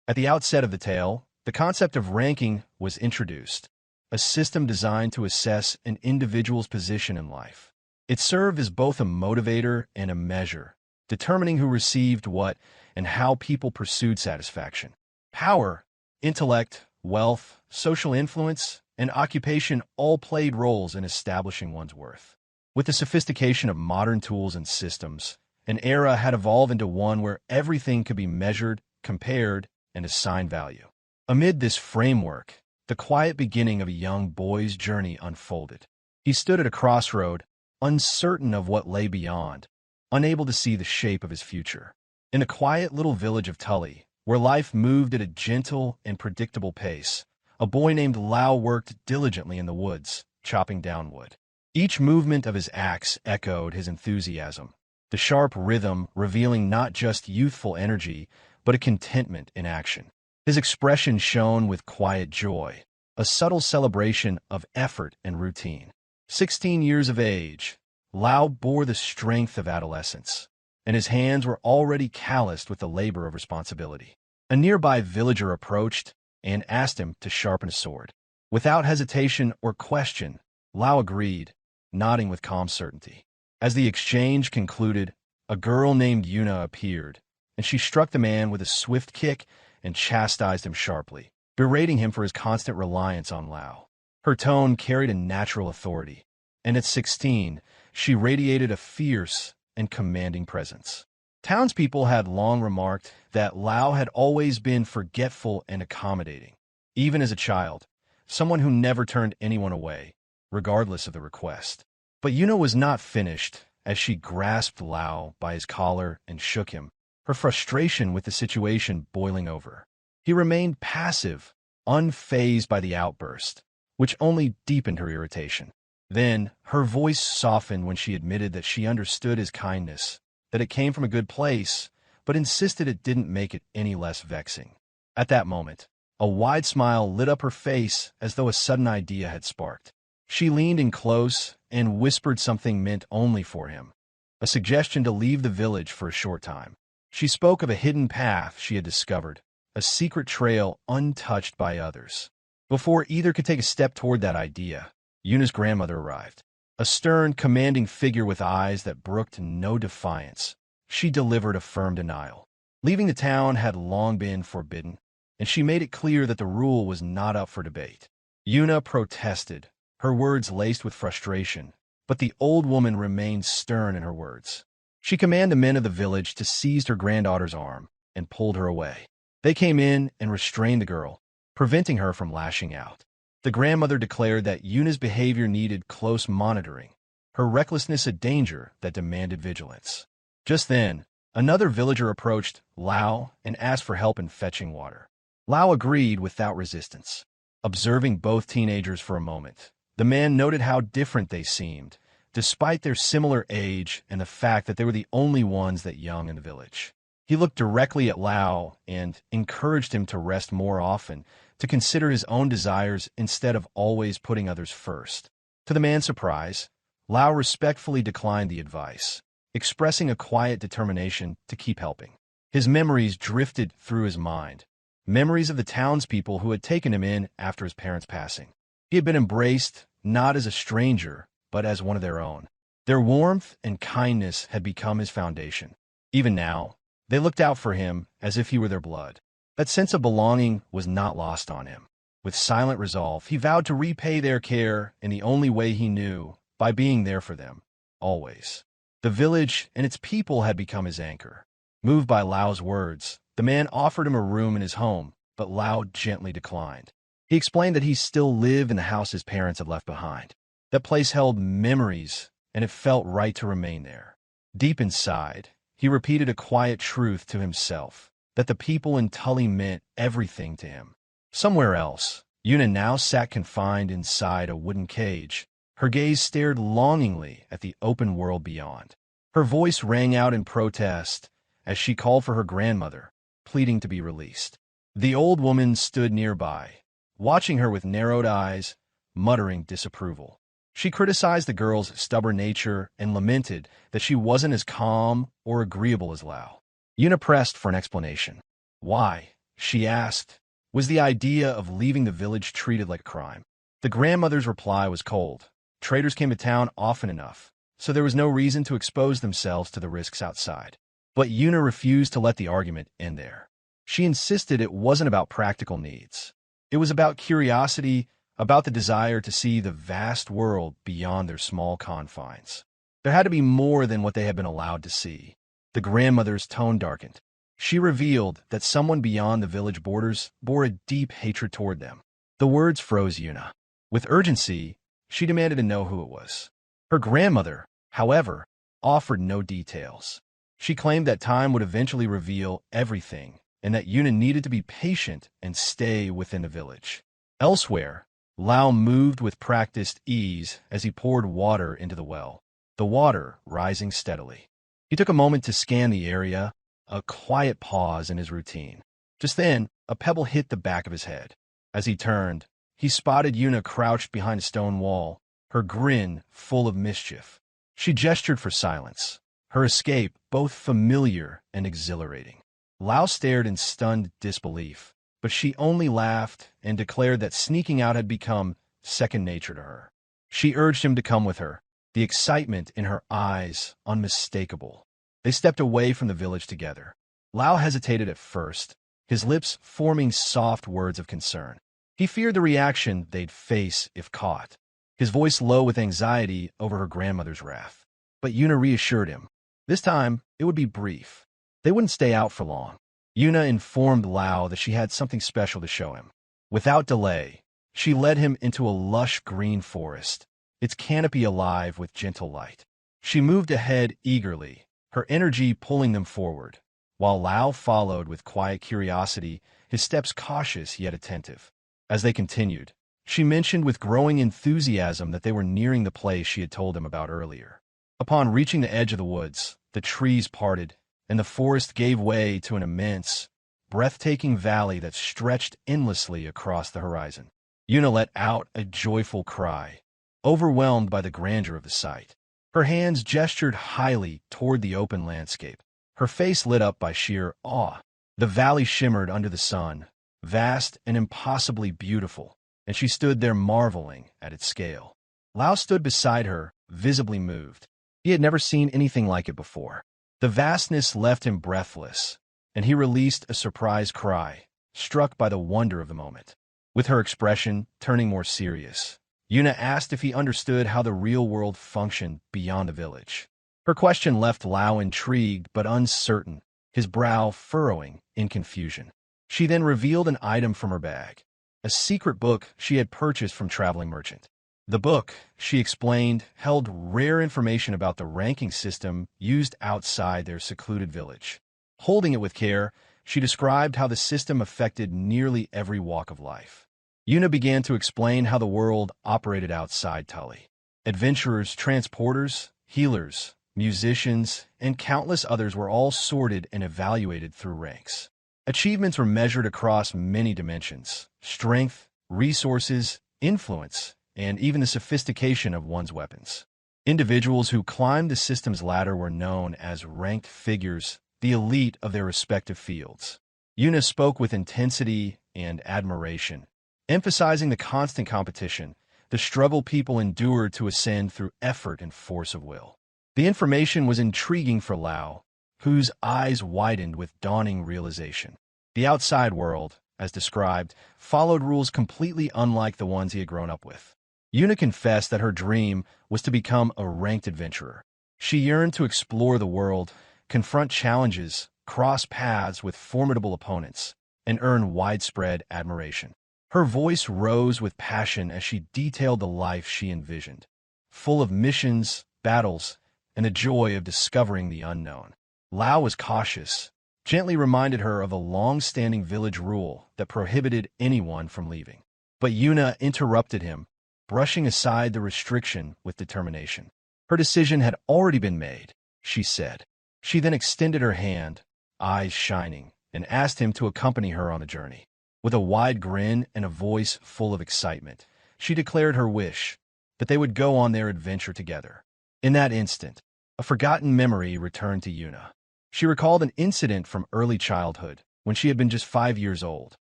At the outset of the tale, the concept of ranking was introduced, a system designed to assess an individual's position in life. It served as both a motivator and a measure, determining who received what and how people pursued satisfaction. Power, intellect, wealth, social influence, and occupation all played roles in establishing one's worth. With the sophistication of modern tools and systems, an era had evolved into one where everything could be measured, compared, and assigned value. Amid this framework, the quiet beginning of a young boy's journey unfolded. He stood at a crossroad, uncertain of what lay beyond, unable to see the shape of his future. In a quiet little village of Tully, where life moved at a gentle and predictable pace, a boy named Loue worked diligently in the woods, chopping down wood. Each movement of his axe echoed his enthusiasm, the sharp rhythm revealing not just youthful energy, but a contentment in action. His expression shone with quiet joy, a subtle celebration of effort and routine. 16 years of age, Loue bore the strength of adolescence, and his hands were already calloused with the labor of responsibility. A nearby villager approached and asked him to sharpen a sword. Without hesitation or question, Loue agreed, nodding with calm certainty. As the exchange concluded, a girl named Yuna appeared, and she struck the man with a swift kick and chastised him sharply, berating him for his constant reliance on Loue. Her tone carried a natural authority, and at 16, she radiated a fierce and commanding presence. Townspeople had long remarked that Loue had always been forgetful and accommodating, even as a child, someone who never turned anyone away, regardless of the request. But Yuna was not finished as she grasped Loue by his collar and shook him, her frustration with the situation boiling over. He remained passive, unfazed by the outburst, which only deepened her irritation. Then, her voice softened when she admitted that she understood his kindness, that it came from a good place, but insisted it didn't make it any less vexing. At that moment, a wide smile lit up her face as though a sudden idea had sparked. She leaned in close and whispered something meant only for him, a suggestion to leave the village for a short time. She spoke of a hidden path she had discovered, a secret trail untouched by others. Before either could take a step toward that idea, Yuna's grandmother arrived. A stern, commanding figure with eyes that brooked no defiance, she delivered a firm denial. Leaving the town had long been forbidden, and she made it clear that the rule was not up for debate. Yuna protested, her words laced with frustration, but the old woman remained stern in her words. She commanded the men of the village to seize her granddaughter's arm and pulled her away. They came in and restrained the girl, preventing her from lashing out. The grandmother declared that Yuna's behavior needed close monitoring, her recklessness a danger that demanded vigilance. Just then, another villager approached Loue and asked for help in fetching water. Loue agreed without resistance. Observing both teenagers for a moment, the man noted how different they seemed, despite their similar age and the fact that they were the only ones that young in the village. He looked directly at Loue and encouraged him to rest more often, to consider his own desires instead of always putting others first. To the man's surprise, Loue respectfully declined the advice, expressing a quiet determination to keep helping. His memories drifted through his mind, memories of the townspeople who had taken him in after his parents' passing. He had been embraced not as a stranger, but as one of their own. Their warmth and kindness had become his foundation. Even now, they looked out for him as if he were their blood. That sense of belonging was not lost on him. With silent resolve, he vowed to repay their care in the only way he knew, by being there for them, always. The village and its people had become his anchor. Moved by Lau's words, the man offered him a room in his home, but Loue gently declined. He explained that he still lived in the house his parents had left behind. That place held memories, and it felt right to remain there. Deep inside, he repeated a quiet truth to himself, that the people in Tully meant everything to him. Somewhere else, Yuna now sat confined inside a wooden cage. Her gaze stared longingly at the open world beyond. Her voice rang out in protest as she called for her grandmother, pleading to be released. The old woman stood nearby, watching her with narrowed eyes, muttering disapproval. She criticized the girl's stubborn nature and lamented that she wasn't as calm or agreeable as Loue. Yuna pressed for an explanation. Why? she asked, was the idea of leaving the village treated like a crime. The grandmother's reply was cold. Traders came to town often enough, so there was no reason to expose themselves to the risks outside. But Yuna refused to let the argument end there. She insisted it wasn't about practical needs. It was about curiosity, about the desire to see the vast world beyond their small confines. There had to be more than what they had been allowed to see. The grandmother's tone darkened. She revealed that someone beyond the village borders bore a deep hatred toward them. The words froze Yuna. With urgency, she demanded to know who it was. Her grandmother, however, offered no details. She claimed that time would eventually reveal everything, and that Yuna needed to be patient and stay within the village. Elsewhere, Loue moved with practiced ease as he poured water into the well, the water rising steadily. He took a moment to scan the area, a quiet pause in his routine. Just then, a pebble hit the back of his head. As he turned, he spotted Yuna crouched behind a stone wall, her grin full of mischief. She gestured for silence, her escape both familiar and exhilarating. Loue stared in stunned disbelief, but she only laughed and declared that sneaking out had become second nature to her. She urged him to come with her, the excitement in her eyes unmistakable. They stepped away from the village together. Loue hesitated at first, his lips forming soft words of concern. He feared the reaction they'd face if caught, his voice low with anxiety over her grandmother's wrath. But Yuna reassured him. This time, it would be brief. They wouldn't stay out for long. Yuna informed Loue that she had something special to show him. Without delay, she led him into a lush green forest, its canopy alive with gentle light. She moved ahead eagerly, her energy pulling them forward, while Loue followed with quiet curiosity, his steps cautious yet attentive. As they continued, she mentioned with growing enthusiasm that they were nearing the place she had told him about earlier. Upon reaching the edge of the woods, the trees parted, and the forest gave way to an immense, breathtaking valley that stretched endlessly across the horizon. Yuna let out a joyful cry, overwhelmed by the grandeur of the sight. Her hands gestured highly toward the open landscape, her face lit up by sheer awe. The valley shimmered under the sun, vast and impossibly beautiful, and she stood there marveling at its scale. Loue stood beside her, visibly moved. He had never seen anything like it before. The vastness left him breathless, and he released a surprised cry, struck by the wonder of the moment. With her expression turning more serious, Yuna asked if he understood how the real world functioned beyond the village. Her question left Loue intrigued but uncertain, his brow furrowing in confusion. She then revealed an item from her bag, a secret book she had purchased from traveling merchant. The book, she explained, held rare information about the ranking system used outside their secluded village. Holding it with care, she described how the system affected nearly every walk of life. Yuna began to explain how the world operated outside Tully. Adventurers, transporters, healers, musicians, and countless others were all sorted and evaluated through ranks. Achievements were measured across many dimensions: strength, resources, influence, and even the sophistication of one's weapons. Individuals who climbed the system's ladder were known as ranked figures, the elite of their respective fields. Yuna spoke with intensity and admiration, emphasizing the constant competition, the struggle people endured to ascend through effort and force of will. The information was intriguing for Loue, whose eyes widened with dawning realization. The outside world, as described, followed rules completely unlike the ones he had grown up with. Yuna confessed that her dream was to become a ranked adventurer. She yearned to explore the world, confront challenges, cross paths with formidable opponents, and earn widespread admiration. Her voice rose with passion as she detailed the life she envisioned, full of missions, battles, and the joy of discovering the unknown. Loue was cautious, gently reminded her of a long-standing village rule that prohibited anyone from leaving. But Yuna interrupted him, brushing aside the restriction with determination. Her decision had already been made, she said. She then extended her hand, eyes shining, and asked him to accompany her on the journey. With a wide grin and a voice full of excitement, she declared her wish that they would go on their adventure together. In that instant, a forgotten memory returned to Yuna. She recalled an incident from early childhood, when she had been just 5 years old.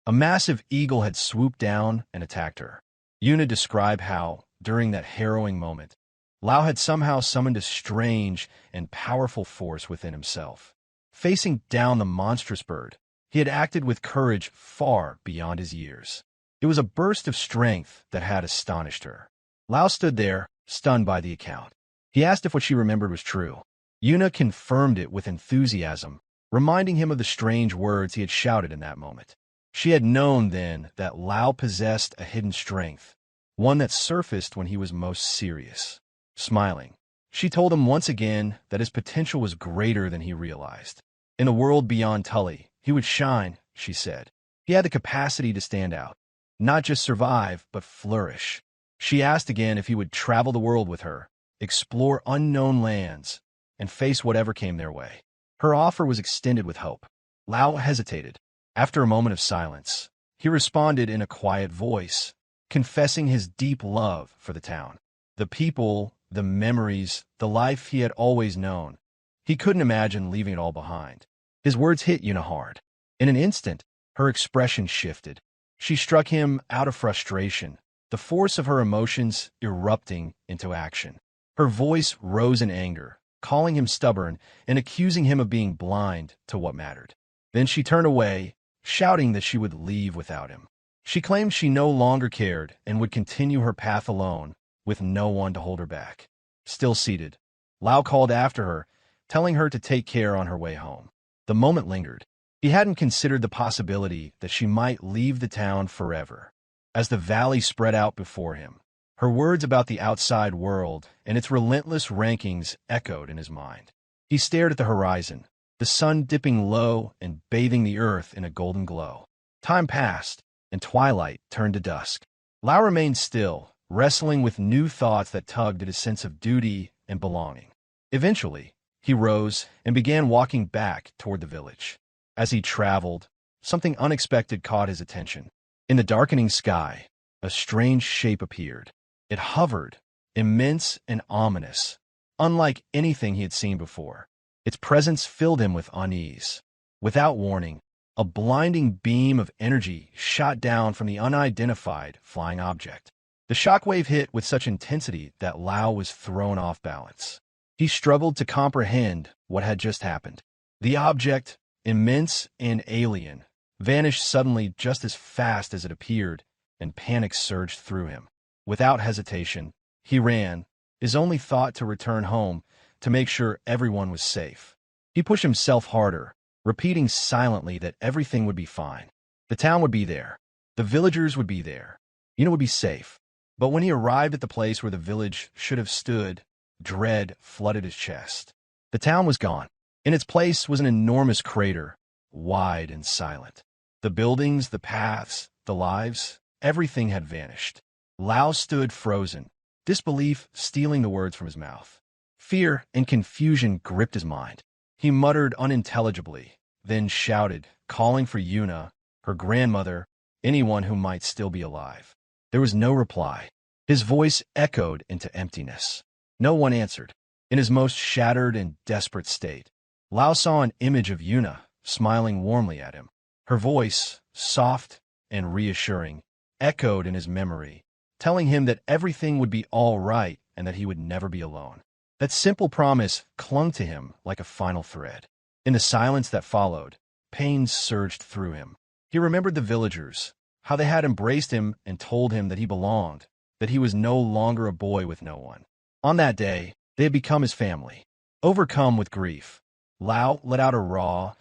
A massive eagle had swooped down and attacked her. Yuna described how, during that harrowing moment, Loue had somehow summoned a strange and powerful force within himself. Facing down the monstrous bird, he had acted with courage far beyond his years. It was a burst of strength that had astonished her. Loue stood there, stunned by the account. He asked if what she remembered was true. Yuna confirmed it with enthusiasm, reminding him of the strange words he had shouted in that moment. She had known then that Loue possessed a hidden strength, one that surfaced when he was most serious. Smiling, she told him once again that his potential was greater than he realized. In the world beyond Tully, he would shine, she said. He had the capacity to stand out, not just survive, but flourish. She asked again if he would travel the world with her, explore unknown lands, and face whatever came their way. Her offer was extended with hope. Loue hesitated. After a moment of silence, he responded in a quiet voice, confessing his deep love for the town, the people, the memories, the life he had always known. He couldn't imagine leaving it all behind. His words hit Yuna hard. In an instant, her expression shifted. She struck him out of frustration, the force of her emotions erupting into action. Her voice rose in anger, calling him stubborn and accusing him of being blind to what mattered. Then she turned away, shouting that she would leave without him. She claimed she no longer cared and would continue her path alone, with no one to hold her back. Still seated, Loue called after her, telling her to take care on her way home. The moment lingered. He hadn't considered the possibility that she might leave the town forever. As the valley spread out before him, her words about the outside world and its relentless rankings echoed in his mind. He stared at the horizon, the sun dipping low and bathing the earth in a golden glow. Time passed, and twilight turned to dusk. Loue remained still, wrestling with new thoughts that tugged at his sense of duty and belonging. Eventually, he rose and began walking back toward the village. As he traveled, something unexpected caught his attention. In the darkening sky, a strange shape appeared. It hovered, immense and ominous, unlike anything he had seen before. Its presence filled him with unease. Without warning, a blinding beam of energy shot down from the unidentified flying object. The shockwave hit with such intensity that Loue was thrown off balance. He struggled to comprehend what had just happened. The object, immense and alien, vanished suddenly just as fast as it appeared, and panic surged through him. Without hesitation, he ran, his only thought to return home, to make sure everyone was safe. He pushed himself harder, repeating silently that everything would be fine. The town would be there. The villagers would be there. Yuna would be safe. But when he arrived at the place where the village should have stood, dread flooded his chest. The town was gone. In its place was an enormous crater, wide and silent. The buildings, the paths, the lives, everything had vanished. Loue stood frozen, disbelief stealing the words from his mouth. Fear and confusion gripped his mind. He muttered unintelligibly, then shouted, calling for Yuna, her grandmother, anyone who might still be alive. There was no reply. His voice echoed into emptiness. No one answered. In his most shattered and desperate state, Loue saw an image of Yuna, smiling warmly at him. Her voice, soft and reassuring, echoed in his memory, telling him that everything would be all right and that he would never be alone. That simple promise clung to him like a final thread. In the silence that followed, pain surged through him. He remembered the villagers, how they had embraced him and told him that he belonged, that he was no longer a boy with no one. On that day, they had become his family. Overcome with grief, Loue let out a raw,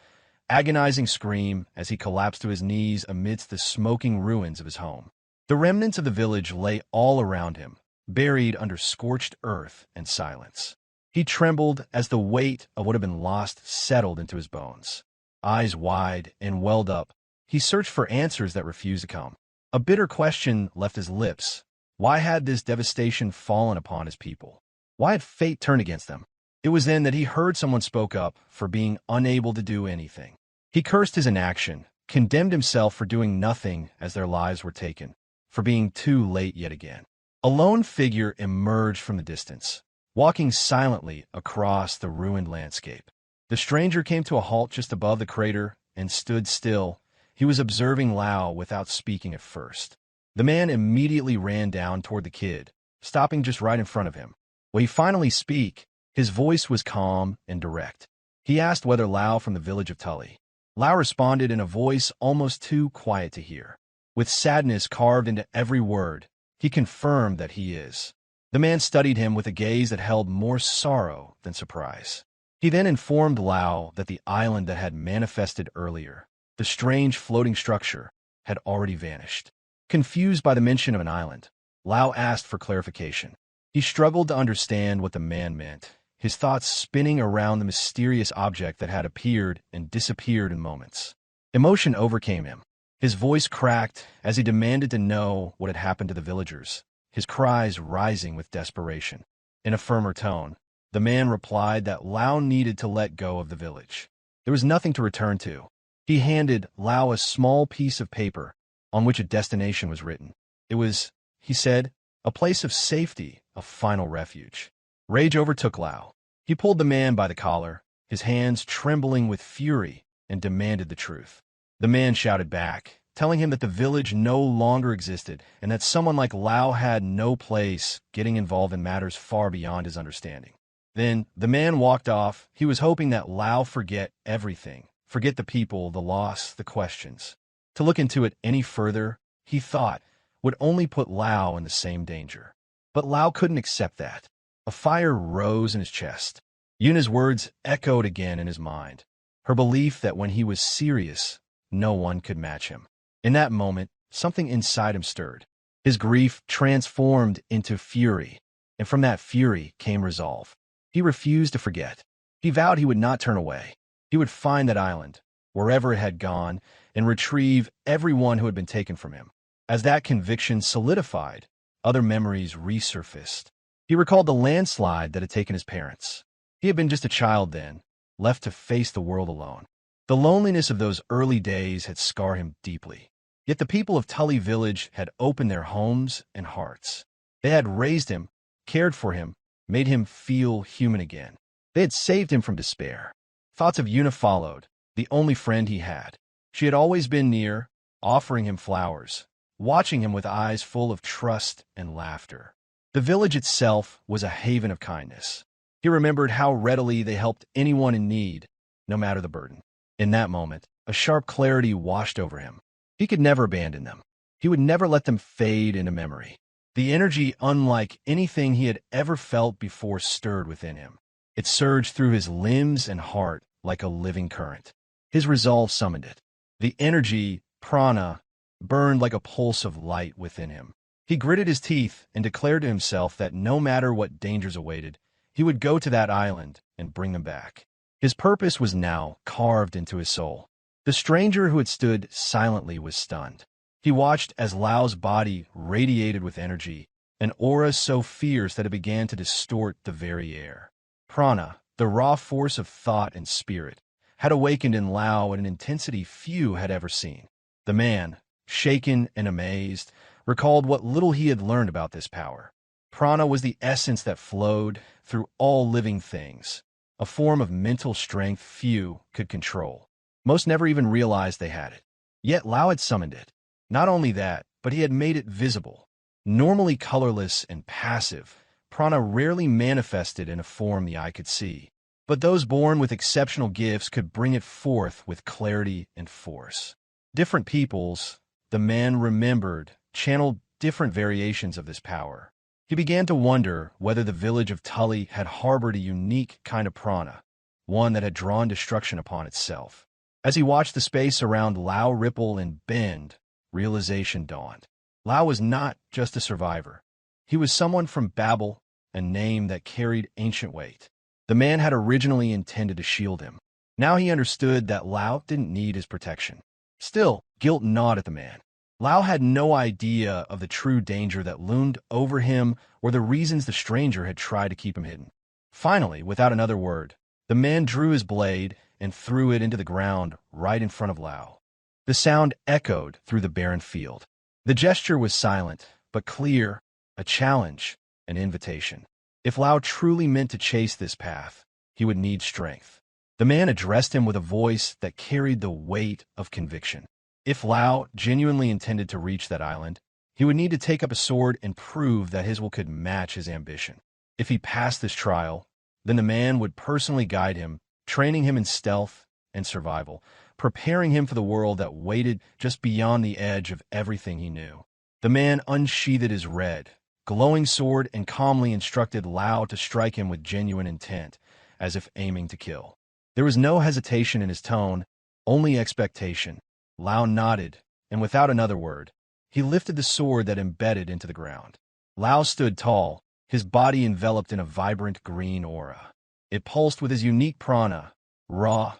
agonizing scream as he collapsed to his knees amidst the smoking ruins of his home. The remnants of the village lay all around him, buried under scorched earth and silence. He trembled as the weight of what had been lost settled into his bones. Eyes wide and welled up, he searched for answers that refused to come. A bitter question left his lips. Why had this devastation fallen upon his people? Why had fate turned against them? It was then that he heard someone spoke up for being unable to do anything. He cursed his inaction, condemned himself for doing nothing as their lives were taken, for being too late yet again. A lone figure emerged from the distance, walking silently across the ruined landscape. The stranger came to a halt just above the crater, and stood still. He was observing Loue without speaking at first. The man immediately ran down toward the kid, stopping just right in front of him. When he finally spoke, his voice was calm and direct. He asked whether Loue from the village of Tully. Loue responded in a voice almost too quiet to hear. With sadness carved into every word, he confirmed that he is. The man studied him with a gaze that held more sorrow than surprise. He then informed Loue that the island that had manifested earlier, the strange floating structure, had already vanished. Confused by the mention of an island, Loue asked for clarification. He struggled to understand what the man meant, his thoughts spinning around the mysterious object that had appeared and disappeared in moments. Emotion overcame him. His voice cracked as he demanded to know what had happened to the villagers, his cries rising with desperation. In a firmer tone, the man replied that Loue needed to let go of the village. There was nothing to return to. He handed Loue a small piece of paper on which a destination was written. It was, he said, a place of safety, a final refuge. Rage overtook Loue. He pulled the man by the collar, his hands trembling with fury, and demanded the truth. The man shouted back, telling him that the village no longer existed and that someone like Loue had no place getting involved in matters far beyond his understanding. Then the man walked off. He was hoping that Loue forget everything, forget the people, the loss, the questions. To look into it any further, he thought, would only put Loue in the same danger. But Loue couldn't accept that. A fire rose in his chest. Yuna's words echoed again in his mind. Her belief that when he was serious, no one could match him. In that moment, something inside him stirred. His grief transformed into fury, and from that fury came resolve. He refused to forget. He vowed he would not turn away. He would find that island, wherever it had gone, and retrieve everyone who had been taken from him. As that conviction solidified, other memories resurfaced. He recalled the landslide that had taken his parents. He had been just a child then, left to face the world alone. The loneliness of those early days had scarred him deeply. Yet the people of Tully village had opened their homes and hearts. They had raised him, cared for him, made him feel human again. They had saved him from despair. Thoughts of Yuna followed, the only friend he had. She had always been near, offering him flowers, watching him with eyes full of trust and laughter. The village itself was a haven of kindness. He remembered how readily they helped anyone in need, no matter the burden. In that moment, a sharp clarity washed over him. He could never abandon them. He would never let them fade into memory. The energy, unlike anything he had ever felt before, stirred within him. It surged through his limbs and heart like a living current. His resolve summoned it. The energy, prana, burned like a pulse of light within him. He gritted his teeth and declared to himself that no matter what dangers awaited, he would go to that island and bring them back. His purpose was now carved into his soul. The stranger who had stood silently was stunned. He watched as Lau's body radiated with energy, an aura so fierce that it began to distort the very air. Prana, the raw force of thought and spirit, had awakened in Loue at an intensity few had ever seen. The man, shaken and amazed, recalled what little he had learned about this power. Prana was the essence that flowed through all living things, a form of mental strength few could control. Most never even realized they had it. Yet Loue had summoned it. Not only that, but he had made it visible. Normally colorless and passive, prana rarely manifested in a form the eye could see. But those born with exceptional gifts could bring it forth with clarity and force. Different peoples, the man remembered, channeled different variations of this power. He began to wonder whether the village of Tully had harbored a unique kind of prana, one that had drawn destruction upon itself. As he watched the space around Loue ripple and bend, realization dawned. Loue was not just a survivor. He was someone from Babel, a name that carried ancient weight. The man had originally intended to shield him. Now he understood that Loue didn't need his protection. Still, guilt gnawed at the man. Loue had no idea of the true danger that loomed over him or the reasons the stranger had tried to keep him hidden. Finally, without another word, the man drew his blade and threw it into the ground right in front of Loue. The sound echoed through the barren field. The gesture was silent, but clear, a challenge, an invitation. If Loue truly meant to chase this path, he would need strength. The man addressed him with a voice that carried the weight of conviction. If Loue genuinely intended to reach that island, he would need to take up a sword and prove that his will could match his ambition. If he passed this trial, then the man would personally guide him, training him in stealth and survival, preparing him for the world that waited just beyond the edge of everything he knew. The man unsheathed his red, glowing sword and calmly instructed Loue to strike him with genuine intent, as if aiming to kill. There was no hesitation in his tone, only expectation. Loue nodded, and without another word, he lifted the sword that embedded into the ground. Loue stood tall, his body enveloped in a vibrant green aura. It pulsed with his unique prana, raw,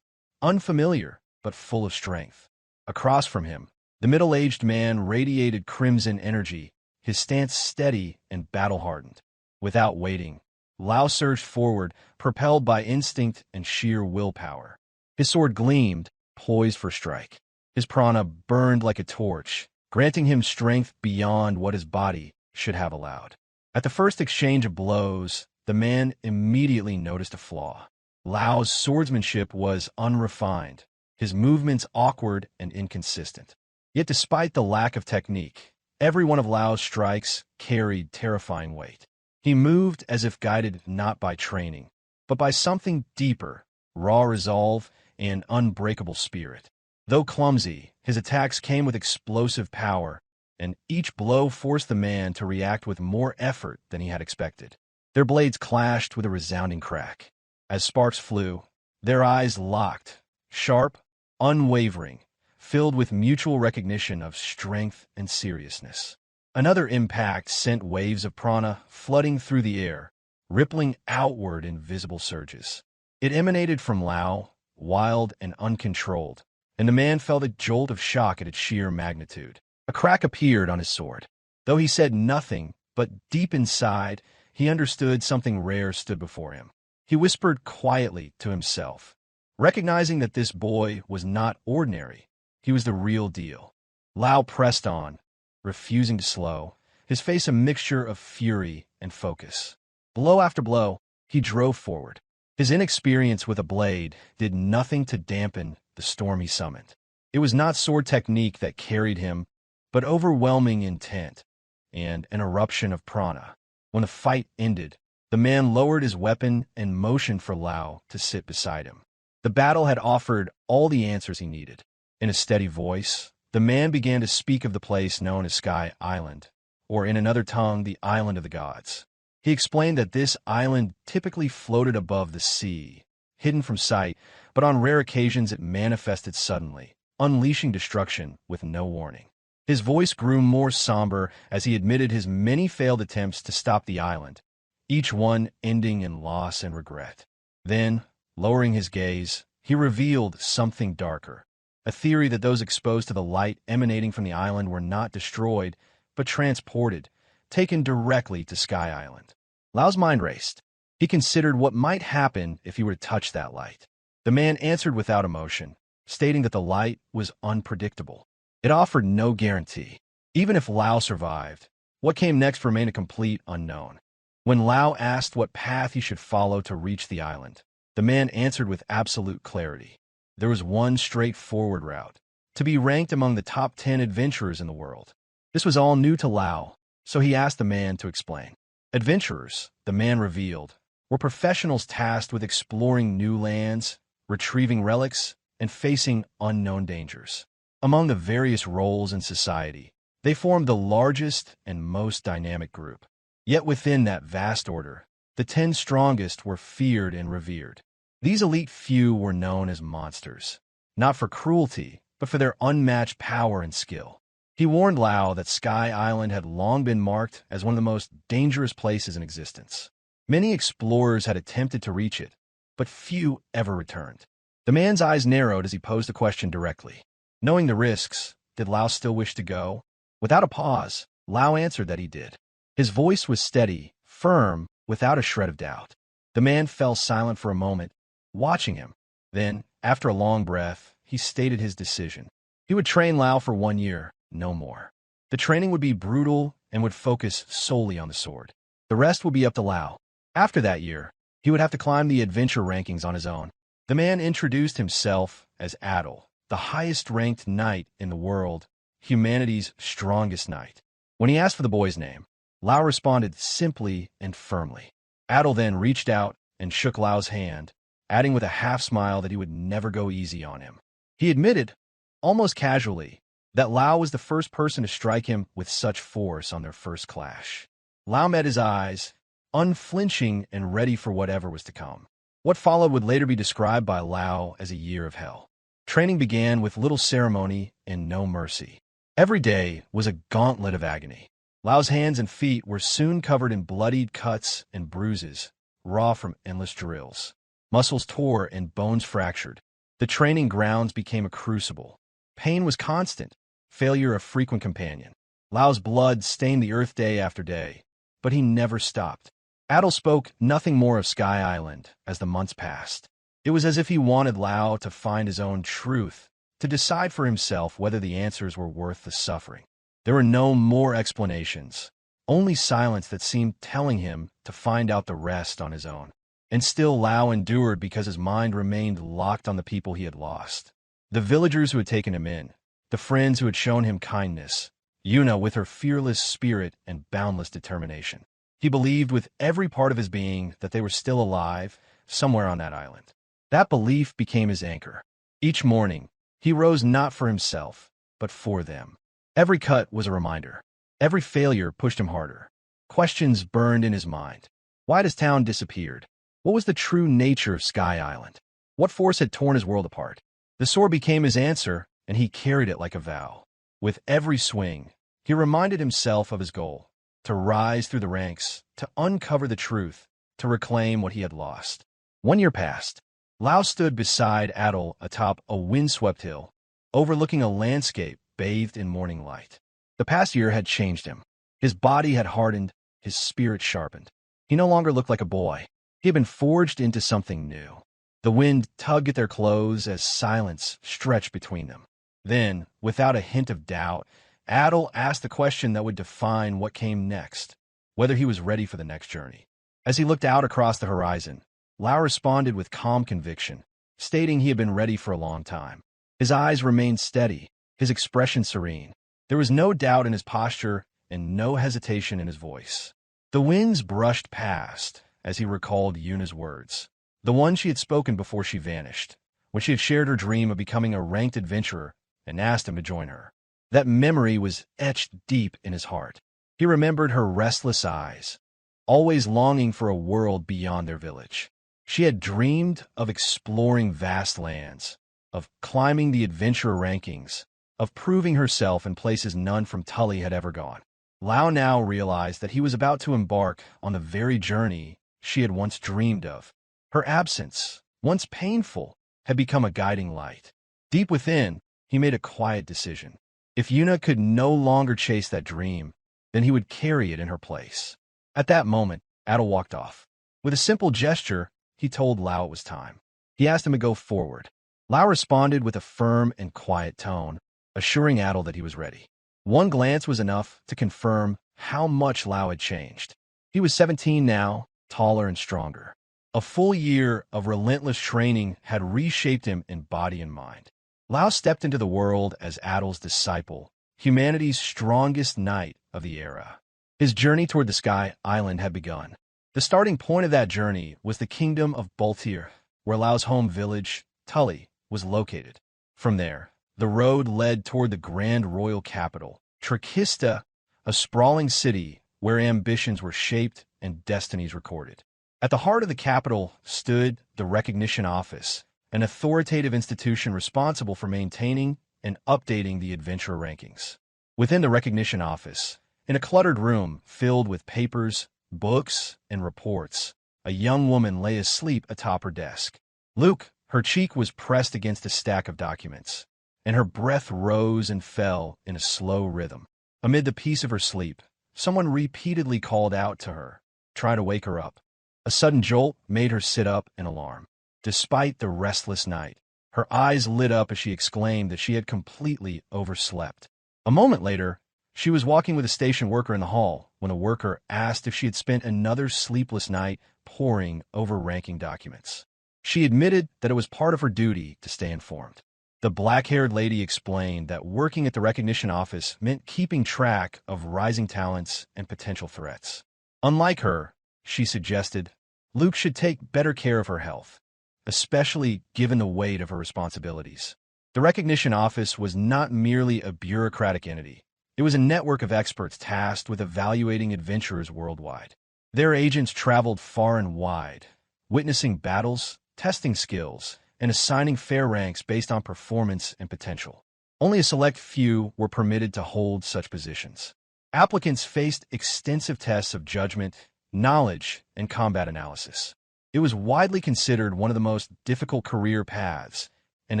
unfamiliar, but full of strength. Across from him, the middle-aged man radiated crimson energy, his stance steady and battle-hardened. Without waiting, Loue surged forward, propelled by instinct and sheer willpower. His sword gleamed, poised for strike. His prana burned like a torch, granting him strength beyond what his body should have allowed. At the first exchange of blows, the man immediately noticed a flaw. Lau's swordsmanship was unrefined, his movements awkward and inconsistent. Yet despite the lack of technique, every one of Lau's strikes carried terrifying weight. He moved as if guided not by training, but by something deeper, raw resolve and unbreakable spirit. Though clumsy, his attacks came with explosive power, and each blow forced the man to react with more effort than he had expected. Their blades clashed with a resounding crack. As sparks flew, their eyes locked, sharp, unwavering, filled with mutual recognition of strength and seriousness. Another impact sent waves of prana flooding through the air, rippling outward in visible surges. It emanated from Loue, wild and uncontrolled, and the man felt a jolt of shock at its sheer magnitude. A crack appeared on his sword. Though he said nothing, but deep inside, he understood something rare stood before him. He whispered quietly to himself, recognizing that this boy was not ordinary. He was the real deal. Loue pressed on, refusing to slow, his face a mixture of fury and focus. Blow after blow, he drove forward. His inexperience with a blade did nothing to dampen the storm he summoned. It was not sword technique that carried him, but overwhelming intent and an eruption of prana. When the fight ended, the man lowered his weapon and motioned for Loue to sit beside him. The battle had offered all the answers he needed. In a steady voice, the man began to speak of the place known as Sky Island, or in another tongue, the Island of the Gods. He explained that this island typically floated above the sea, hidden from sight, but on rare occasions it manifested suddenly, unleashing destruction with no warning. His voice grew more somber as he admitted his many failed attempts to stop the island, each one ending in loss and regret. Then, lowering his gaze, he revealed something darker, a theory that those exposed to the light emanating from the island were not destroyed, but transported, taken directly to Sky Island. Lau's mind raced. He considered what might happen if he were to touch that light. The man answered without emotion, stating that the light was unpredictable. It offered no guarantee. Even if Loue survived, what came next remained a complete unknown. When Loue asked what path he should follow to reach the island, the man answered with absolute clarity. There was one straightforward route, to be ranked among the top 10 adventurers in the world. This was all new to Loue, so he asked the man to explain. Adventurers, the man revealed, were professionals tasked with exploring new lands, retrieving relics, and facing unknown dangers. Among the various roles in society, they formed the largest and most dynamic group. Yet within that vast order, the 10 strongest were feared and revered. These elite few were known as monsters, not for cruelty, but for their unmatched power and skill. He warned Loue that Sky Island had long been marked as one of the most dangerous places in existence. Many explorers had attempted to reach it, but few ever returned. The man's eyes narrowed as he posed the question directly. Knowing the risks, did Loue still wish to go? Without a pause, Loue answered that he did. His voice was steady, firm, without a shred of doubt. The man fell silent for a moment, watching him. Then, after a long breath, he stated his decision. He would train Loue for 1 year, no more. The training would be brutal and would focus solely on the sword. The rest would be up to Loue. After that year, he would have to climb the adventure rankings on his own. The man introduced himself as Adol, the highest-ranked knight in the world, humanity's strongest knight. When he asked for the boy's name, Loue responded simply and firmly. Adol then reached out and shook Lau's hand, adding with a half-smile that he would never go easy on him. He admitted, almost casually, that Loue was the first person to strike him with such force on their first clash. Loue met his eyes, unflinching and ready for whatever was to come. What followed would later be described by Loue as a year of hell. Training began with little ceremony and no mercy. Every day was a gauntlet of agony. Lau's hands and feet were soon covered in bloodied cuts and bruises, raw from endless drills. Muscles tore and bones fractured. The training grounds became a crucible. Pain was constant, failure a frequent companion. Lau's blood stained the earth day after day, but he never stopped. Adol spoke nothing more of Sky Island as the months passed. It was as if he wanted Loue to find his own truth, to decide for himself whether the answers were worth the suffering. There were no more explanations, only silence that seemed telling him to find out the rest on his own. And still Loue endured because his mind remained locked on the people he had lost. The villagers who had taken him in, the friends who had shown him kindness, Yuna with her fearless spirit and boundless determination. He believed with every part of his being that they were still alive somewhere on that island. That belief became his anchor. Each morning, he rose not for himself, but for them. Every cut was a reminder. Every failure pushed him harder. Questions burned in his mind. Why had his town disappeared? What was the true nature of Sky Island? What force had torn his world apart? The sword became his answer, and he carried it like a vow. With every swing, he reminded himself of his goal. To rise through the ranks, to uncover the truth, to reclaim what he had lost. 1 year passed. Loue stood beside Adol atop a windswept hill, overlooking a landscape bathed in morning light. The past year had changed him. His body had hardened, his spirit sharpened. He no longer looked like a boy. He had been forged into something new. The wind tugged at their clothes as silence stretched between them. Then, without a hint of doubt, Adol asked the question that would define what came next, whether he was ready for the next journey. As he looked out across the horizon, Loue responded with calm conviction, stating he had been ready for a long time. His eyes remained steady, his expression serene. There was no doubt in his posture and no hesitation in his voice. The winds brushed past as he recalled Yuna's words, the one she had spoken before she vanished, when she had shared her dream of becoming a ranked adventurer and asked him to join her. That memory was etched deep in his heart. He remembered her restless eyes, always longing for a world beyond their village. She had dreamed of exploring vast lands, of climbing the adventurer rankings, of proving herself in places none from Tully had ever gone. Loue now realized that he was about to embark on the very journey she had once dreamed of. Her absence, once painful, had become a guiding light. Deep within, he made a quiet decision. If Yuna could no longer chase that dream, then he would carry it in her place. At that moment, Adol walked off. With a simple gesture, he told Loue it was time. He asked him to go forward. Loue responded with a firm and quiet tone, assuring Adol that he was ready. One glance was enough to confirm how much Loue had changed. He was 17 now, taller and stronger. A full year of relentless training had reshaped him in body and mind. Loue stepped into the world as Adol's disciple, humanity's strongest knight of the era. His journey toward the Sky Island had begun. The starting point of that journey was the kingdom of Baltir, where Lau's home village, Tully, was located. From there, the road led toward the grand royal capital, Trakista, a sprawling city where ambitions were shaped and destinies recorded. At the heart of the capital stood the Recognition Office, an authoritative institution responsible for maintaining and updating the adventurer rankings. Within the Recognition Office, in a cluttered room filled with papers, books, and reports, a young woman lay asleep atop her desk. Luke, her cheek was pressed against a stack of documents, and her breath rose and fell in a slow rhythm. Amid the peace of her sleep, someone repeatedly called out to her, trying to wake her up. A sudden jolt made her sit up in alarm. Despite the restless night, her eyes lit up as she exclaimed that she had completely overslept. A moment later, she was walking with a station worker in the hall when a worker asked if she had spent another sleepless night poring over ranking documents. She admitted that it was part of her duty to stay informed. The black-haired lady explained that working at the recognition office meant keeping track of rising talents and potential threats. Unlike her, she suggested, Luke should take better care of her health, especially given the weight of her responsibilities. The recognition office was not merely a bureaucratic entity. It was a network of experts tasked with evaluating adventurers worldwide. Their agents traveled far and wide, witnessing battles, testing skills, and assigning fair ranks based on performance and potential. Only a select few were permitted to hold such positions. Applicants faced extensive tests of judgment, knowledge, and combat analysis. It was widely considered one of the most difficult career paths, and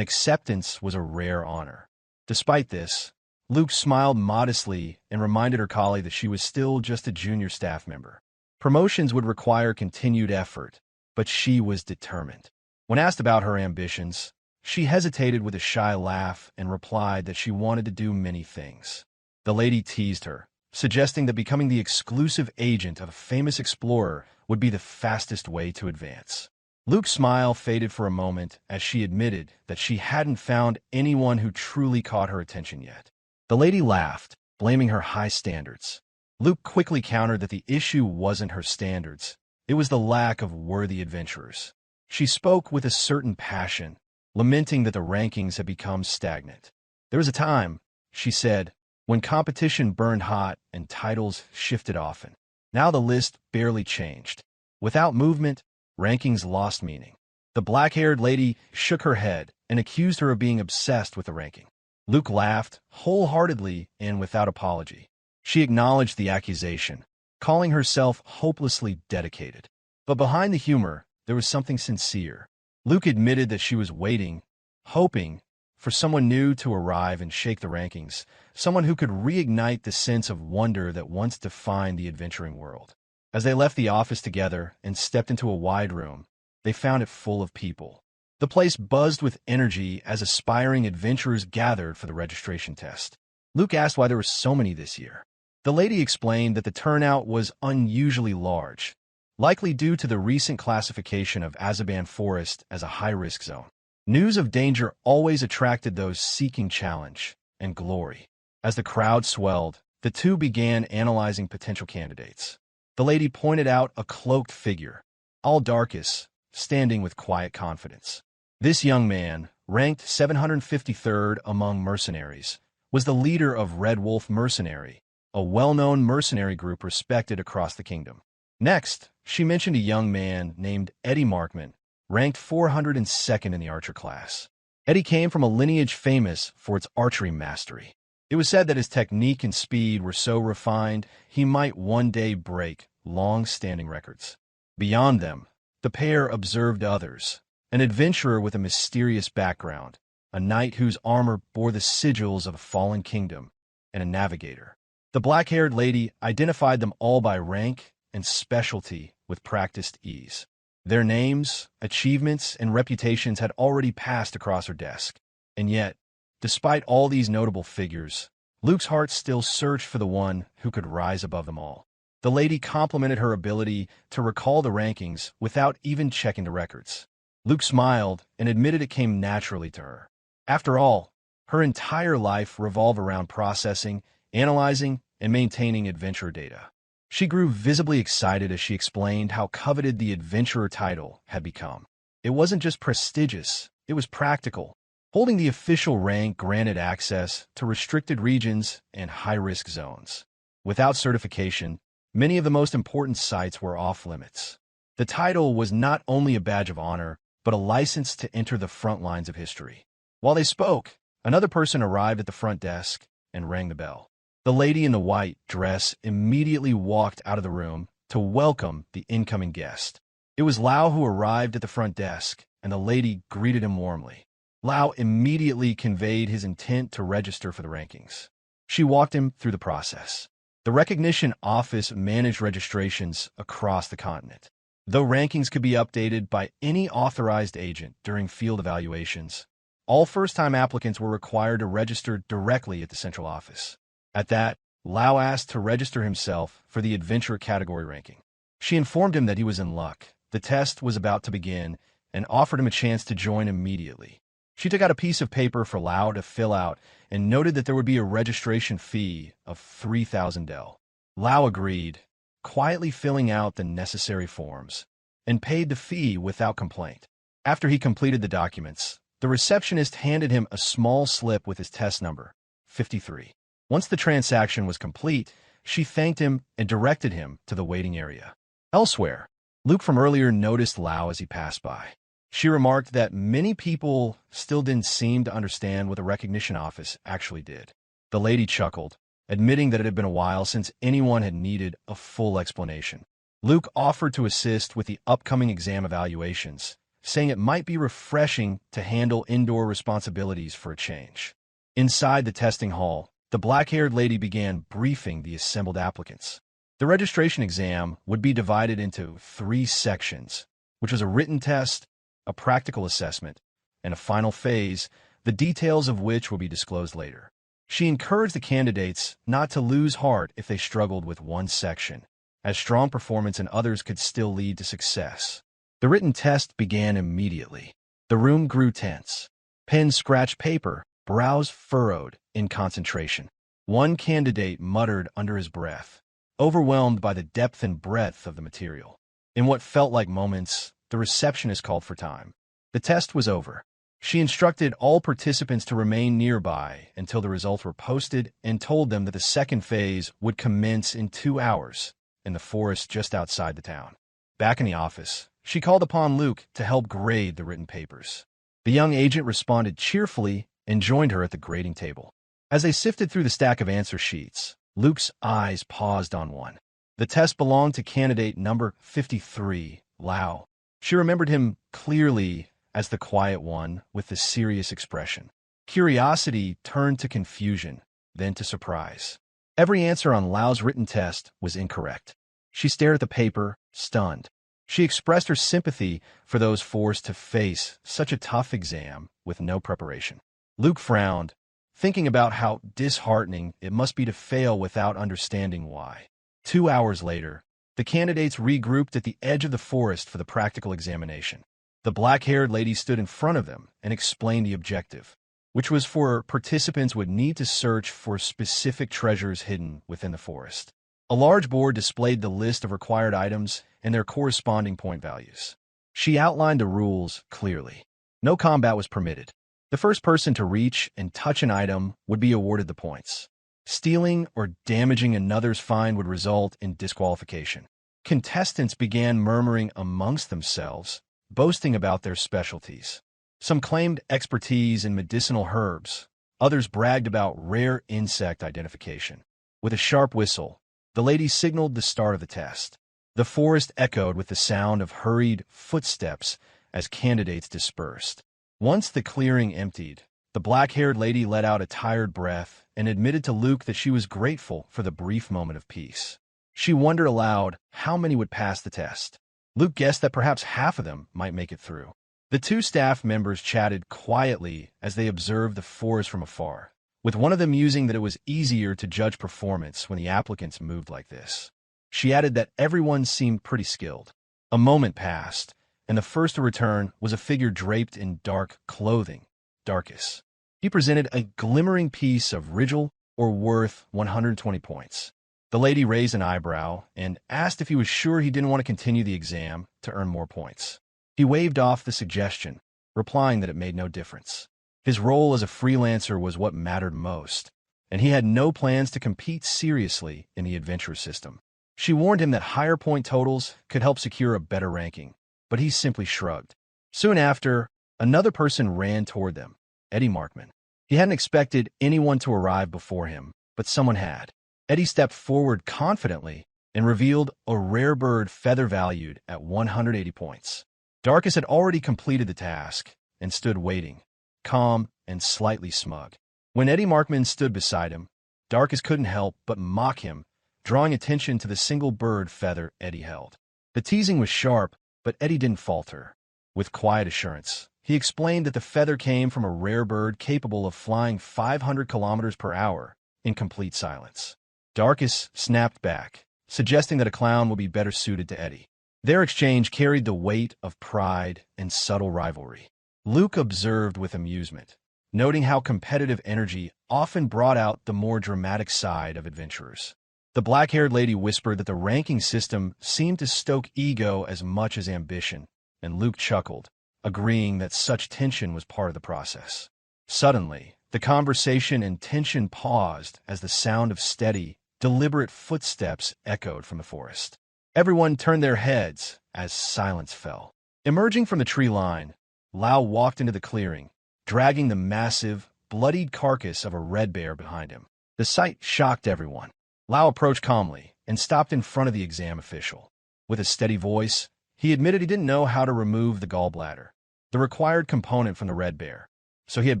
acceptance was a rare honor. Despite this, Luke smiled modestly and reminded her colleague that she was still just a junior staff member. Promotions would require continued effort, but she was determined. When asked about her ambitions, she hesitated with a shy laugh and replied that she wanted to do many things. The lady teased her, suggesting that becoming the exclusive agent of a famous explorer would be the fastest way to advance. Luke's smile faded for a moment as she admitted that she hadn't found anyone who truly caught her attention yet. The lady laughed, blaming her high standards. Luke quickly countered that the issue wasn't her standards, it was the lack of worthy adventurers. She spoke with a certain passion, lamenting that the rankings had become stagnant. There was a time, she said, when competition burned hot and titles shifted often. Now the list barely changed. Without movement, rankings lost meaning. The black-haired lady shook her head and accused her of being obsessed with the ranking. Luke laughed, wholeheartedly and without apology. She acknowledged the accusation, calling herself hopelessly dedicated. But behind the humor, there was something sincere. Luke admitted that she was waiting, hoping, for someone new to arrive and shake the rankings, someone who could reignite the sense of wonder that once defined the adventuring world. As they left the office together and stepped into a wide room, they found it full of people. The place buzzed with energy as aspiring adventurers gathered for the registration test. Luke asked why there were so many this year. The lady explained that the turnout was unusually large, likely due to the recent classification of Azaban Forest as a high-risk zone. News of danger always attracted those seeking challenge and glory. As the crowd swelled, the two began analyzing potential candidates. The lady pointed out a cloaked figure, Aldarkus, standing with quiet confidence. This young man, ranked 753rd among mercenaries, was the leader of Red Wolf Mercenary, a well-known mercenary group respected across the kingdom. Next, she mentioned a young man named Eddie Markman, ranked 402nd in the archer class. Eddie came from a lineage famous for its archery mastery. It was said that his technique and speed were so refined he might one day break long-standing records. Beyond them, the pair observed others, an adventurer with a mysterious background, a knight whose armor bore the sigils of a fallen kingdom, and a navigator. The black-haired lady identified them all by rank and specialty with practiced ease. Their names, achievements, and reputations had already passed across her desk. And yet, despite all these notable figures, Luke's heart still searched for the one who could rise above them all. The lady complimented her ability to recall the rankings without even checking the records. Luke smiled and admitted it came naturally to her. After all, her entire life revolved around processing, analyzing, and maintaining adventure data. She grew visibly excited as she explained how coveted the adventurer title had become. It wasn't just prestigious, it was practical. Holding the official rank granted access to restricted regions and high-risk zones. Without certification, many of the most important sites were off-limits. The title was not only a badge of honor, but a license to enter the front lines of history. While they spoke, another person arrived at the front desk and rang the bell. The lady in the white dress immediately walked out of the room to welcome the incoming guest. It was Loue who arrived at the front desk, and the lady greeted him warmly. Loue immediately conveyed his intent to register for the rankings. She walked him through the process. The recognition office managed registrations across the continent. Though rankings could be updated by any authorized agent during field evaluations, all first-time applicants were required to register directly at the central office. At that, Loue asked to register himself for the adventure category ranking. She informed him that he was in luck. The test was about to begin, and offered him a chance to join immediately. She took out a piece of paper for Loue to fill out and noted that there would be a registration fee of 3,000 del. Loue agreed, quietly filling out the necessary forms, and paid the fee without complaint. After he completed the documents, the receptionist handed him a small slip with his test number, 53. Once the transaction was complete, she thanked him and directed him to the waiting area. Elsewhere, Luke from earlier noticed Loue as he passed by. She remarked that many people still didn't seem to understand what the recognition office actually did. The lady chuckled, admitting that it had been a while since anyone had needed a full explanation. Luke offered to assist with the upcoming exam evaluations, saying it might be refreshing to handle indoor responsibilities for a change. Inside the testing hall, the black-haired lady began briefing the assembled applicants. The registration exam would be divided into 3 sections, which was a written test, a practical assessment, and a final phase, the details of which will be disclosed later. She encouraged the candidates not to lose heart if they struggled with one section, as strong performance in others could still lead to success. The written test began immediately. The room grew tense. Pens scratched paper, brows furrowed in concentration. One candidate muttered under his breath, overwhelmed by the depth and breadth of the material. In what felt like moments, the receptionist called for time. The test was over. She instructed all participants to remain nearby until the results were posted and told them that the second phase would commence in 2 hours in the forest just outside the town. Back in the office, she called upon Luke to help grade the written papers. The young agent responded cheerfully and joined her at the grading table. As they sifted through the stack of answer sheets, Luke's eyes paused on one. The test belonged to candidate number 53, Loue. She remembered him clearly as the quiet one with the serious expression. Curiosity turned to confusion, then to surprise. Every answer on Lau's written test was incorrect. She stared at the paper, stunned. She expressed her sympathy for those forced to face such a tough exam with no preparation. Luke frowned, thinking about how disheartening it must be to fail without understanding why. 2 hours later, the candidates regrouped at the edge of the forest for the practical examination. The black-haired lady stood in front of them and explained the objective, which was for participants would need to search for specific treasures hidden within the forest. A large board displayed the list of required items and their corresponding point values. She outlined the rules clearly. No combat was permitted. The first person to reach and touch an item would be awarded the points. Stealing or damaging another's find would result in disqualification. Contestants began murmuring amongst themselves, boasting about their specialties. Some claimed expertise in medicinal herbs. Others bragged about rare insect identification. With a sharp whistle, the lady signaled the start of the test. The forest echoed with the sound of hurried footsteps as candidates dispersed. Once the clearing emptied, the black-haired lady let out a tired breath and admitted to Luke that she was grateful for the brief moment of peace. She wondered aloud how many would pass the test. Luke guessed that perhaps half of them might make it through. The 2 staff members chatted quietly as they observed the forest from afar, with one of them musing that it was easier to judge performance when the applicants moved like this. She added that everyone seemed pretty skilled. A moment passed, and the first to return was a figure draped in dark clothing, Darkus. He presented a glimmering piece of rigil or worth 120 points. The lady raised an eyebrow and asked if he was sure he didn't want to continue the exam to earn more points. He waved off the suggestion, replying that it made no difference. His role as a freelancer was what mattered most, and he had no plans to compete seriously in the adventure system. She warned him that higher point totals could help secure a better ranking, but he simply shrugged. Soon after, another person ran toward them, Eddie Markman. He hadn't expected anyone to arrive before him, but someone had. Eddie stepped forward confidently and revealed a rare bird feather valued at 180 points. Darkus had already completed the task and stood waiting, calm and slightly smug. When Eddie Markman stood beside him, Darkus couldn't help but mock him, drawing attention to the single bird feather Eddie held. The teasing was sharp, but Eddie didn't falter. With quiet assurance, he explained that the feather came from a rare bird capable of flying 500 kilometers per hour in complete silence. Darkus snapped back, suggesting that a clown would be better suited to Eddie. Their exchange carried the weight of pride and subtle rivalry. Luke observed with amusement, noting how competitive energy often brought out the more dramatic side of adventurers. The black-haired lady whispered that the ranking system seemed to stoke ego as much as ambition, and Luke chuckled, agreeing that such tension was part of the process. Suddenly, the conversation and tension paused as the sound of steady, deliberate footsteps echoed from the forest. Everyone turned their heads as silence fell. Emerging from the tree line, Loue walked into the clearing, dragging the massive, bloodied carcass of a red bear behind him. The sight shocked everyone. Loue approached calmly and stopped in front of the exam official. With a steady voice, he admitted he didn't know how to remove the gallbladder, the required component from the red bear, so he had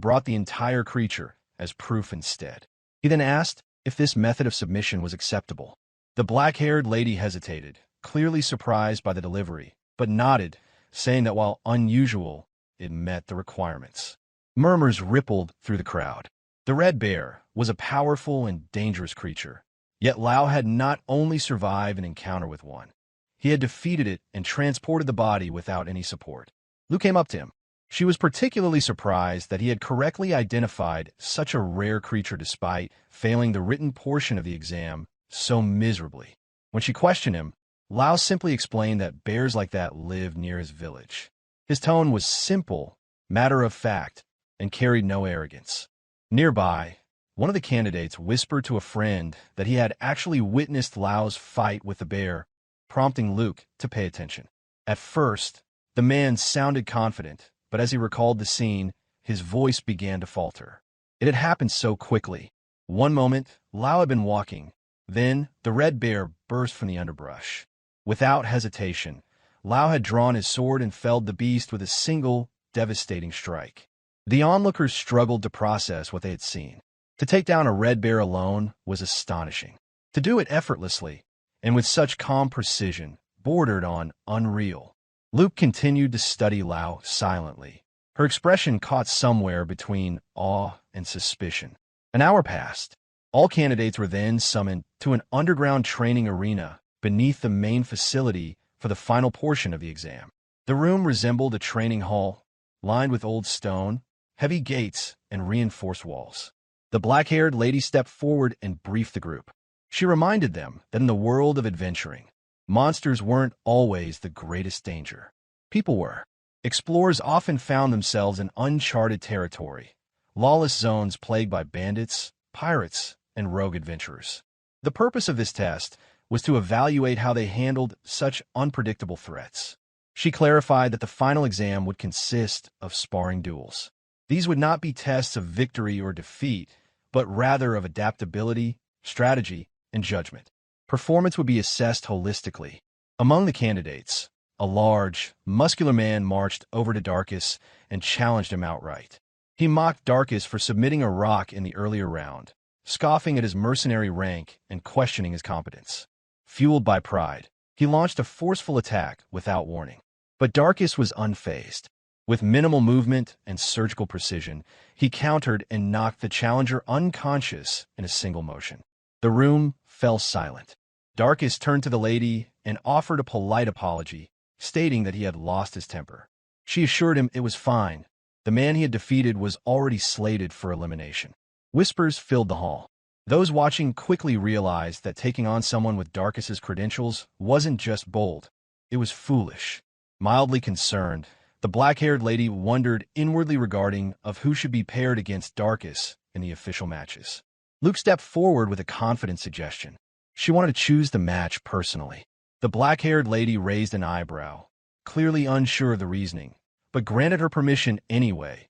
brought the entire creature as proof instead. He then asked if this method of submission was acceptable. The black-haired lady hesitated, clearly surprised by the delivery, but nodded, saying that while unusual, it met the requirements. Murmurs rippled through the crowd. The red bear was a powerful and dangerous creature, yet Loue had not only survived an encounter with one, he had defeated it and transported the body without any support. Luke came up to him. She was particularly surprised that he had correctly identified such a rare creature despite failing the written portion of the exam so miserably. When she questioned him, Loue simply explained that bears like that lived near his village. His tone was simple, matter-of-fact, and carried no arrogance. Nearby, one of the candidates whispered to a friend that he had actually witnessed Lau's fight with the bear, prompting Luke to pay attention. At first, the man sounded confident, but as he recalled the scene, his voice began to falter. It had happened so quickly. One moment, Loue had been walking. Then, the red bear burst from the underbrush. Without hesitation, Loue had drawn his sword and felled the beast with a single, devastating strike. The onlookers struggled to process what they had seen. To take down a red bear alone was astonishing. To do it effortlessly, and with such calm precision, bordered on unreal. Luke continued to study Loue silently. Her expression caught somewhere between awe and suspicion. An hour passed. All candidates were then summoned to an underground training arena beneath the main facility for the final portion of the exam. The room resembled a training hall, lined with old stone, heavy gates, and reinforced walls. The black-haired lady stepped forward and briefed the group. She reminded them that in the world of adventuring, monsters weren't always the greatest danger. People were. Explorers often found themselves in uncharted territory, lawless zones plagued by bandits, pirates, and rogue adventurers. The purpose of this test was to evaluate how they handled such unpredictable threats. She clarified that the final exam would consist of sparring duels. These would not be tests of victory or defeat, but rather of adaptability, strategy, and judgment. Performance would be assessed holistically. Among the candidates, a large, muscular man marched over to Darkus and challenged him outright. He mocked Darkus for submitting a rock in the earlier round, scoffing at his mercenary rank and questioning his competence. Fueled by pride, he launched a forceful attack without warning. But Darkus was unfazed. With minimal movement and surgical precision, he countered and knocked the challenger unconscious in a single motion. The room fell silent. Darkus turned to the lady and offered a polite apology, stating that he had lost his temper. She assured him it was fine. The man he had defeated was already slated for elimination. Whispers filled the hall. Those watching quickly realized that taking on someone with Darkus's credentials wasn't just bold, it was foolish. Mildly concerned, the black-haired lady wondered inwardly regarding of who should be paired against Darkus in the official matches. Luke stepped forward with a confident suggestion. She wanted to choose the match personally. The black-haired lady raised an eyebrow, clearly unsure of the reasoning, but granted her permission anyway,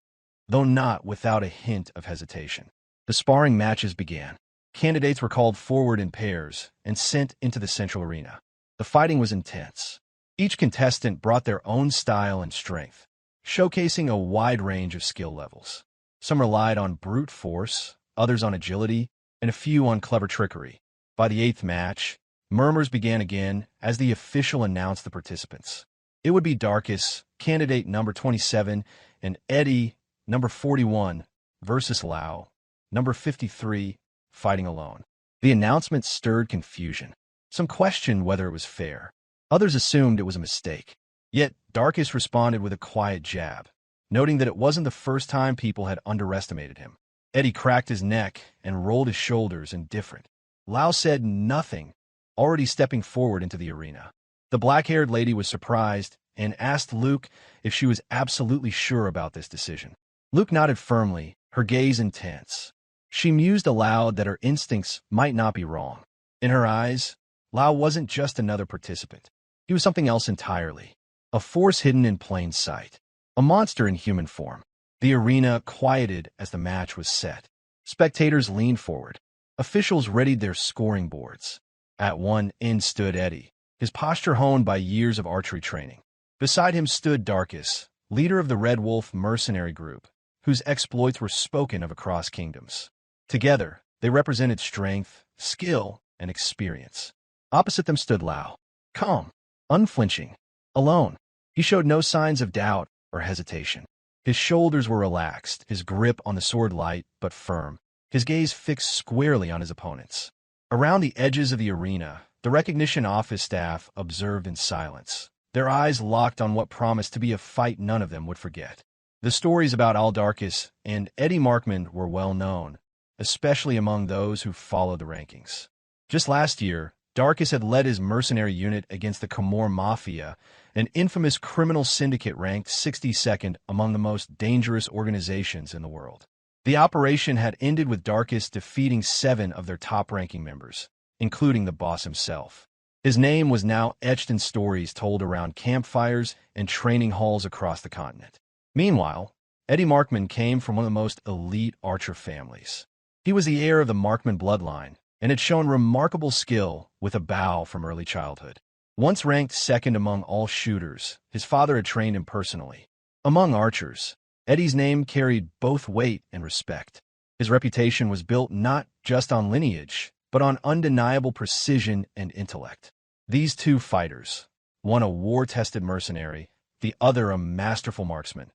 though not without a hint of hesitation. The sparring matches began. Candidates were called forward in pairs and sent into the central arena. The fighting was intense. Each contestant brought their own style and strength, showcasing a wide range of skill levels. Some relied on brute force, others on agility, and a few on clever trickery. By the eighth match, murmurs began again as the official announced the participants. It would be Darkus, candidate number 27, and Eddie, number 41, versus Loue, number 53, fighting alone. The announcement stirred confusion. Some questioned whether it was fair. Others assumed it was a mistake. Yet, Darkus responded with a quiet jab, noting that it wasn't the first time people had underestimated him. Eddie cracked his neck and rolled his shoulders, indifferent. Loue said nothing, already stepping forward into the arena. The black-haired lady was surprised and asked Luke if she was absolutely sure about this decision. Luke nodded firmly, her gaze intense. She mused aloud that her instincts might not be wrong. In her eyes, Loue wasn't just another participant. He was something else entirely. A force hidden in plain sight. A monster in human form. The arena quieted as the match was set. Spectators leaned forward. Officials readied their scoring boards. At one end stood Eddie, his posture honed by years of archery training. Beside him stood Darkus, leader of the Red Wolf mercenary group, whose exploits were spoken of across kingdoms. Together, they represented strength, skill, and experience. Opposite them stood Loue, calm, unflinching, alone. He showed no signs of doubt or hesitation. His shoulders were relaxed, his grip on the sword light but firm, his gaze fixed squarely on his opponents. Around the edges of the arena, the recognition office staff observed in silence, their eyes locked on what promised to be a fight none of them would forget. The stories about Darkus and Eddie Markman were well known, especially among those who followed the rankings. Just last year, Darkus had led his mercenary unit against the Khmer Mafia, an infamous criminal syndicate ranked 62nd among the most dangerous organizations in the world. The operation had ended with Darkus defeating 7 of their top-ranking members, including the boss himself. His name was now etched in stories told around campfires and training halls across the continent. Meanwhile, Eddie Markman came from one of the most elite archer families. He was the heir of the Markman bloodline, and had shown remarkable skill with a bow from early childhood. Once ranked second among all shooters, his father had trained him personally. Among archers, Eddie's name carried both weight and respect. His reputation was built not just on lineage, but on undeniable precision and intellect. These two fighters, one a war-tested mercenary, the other a masterful marksman,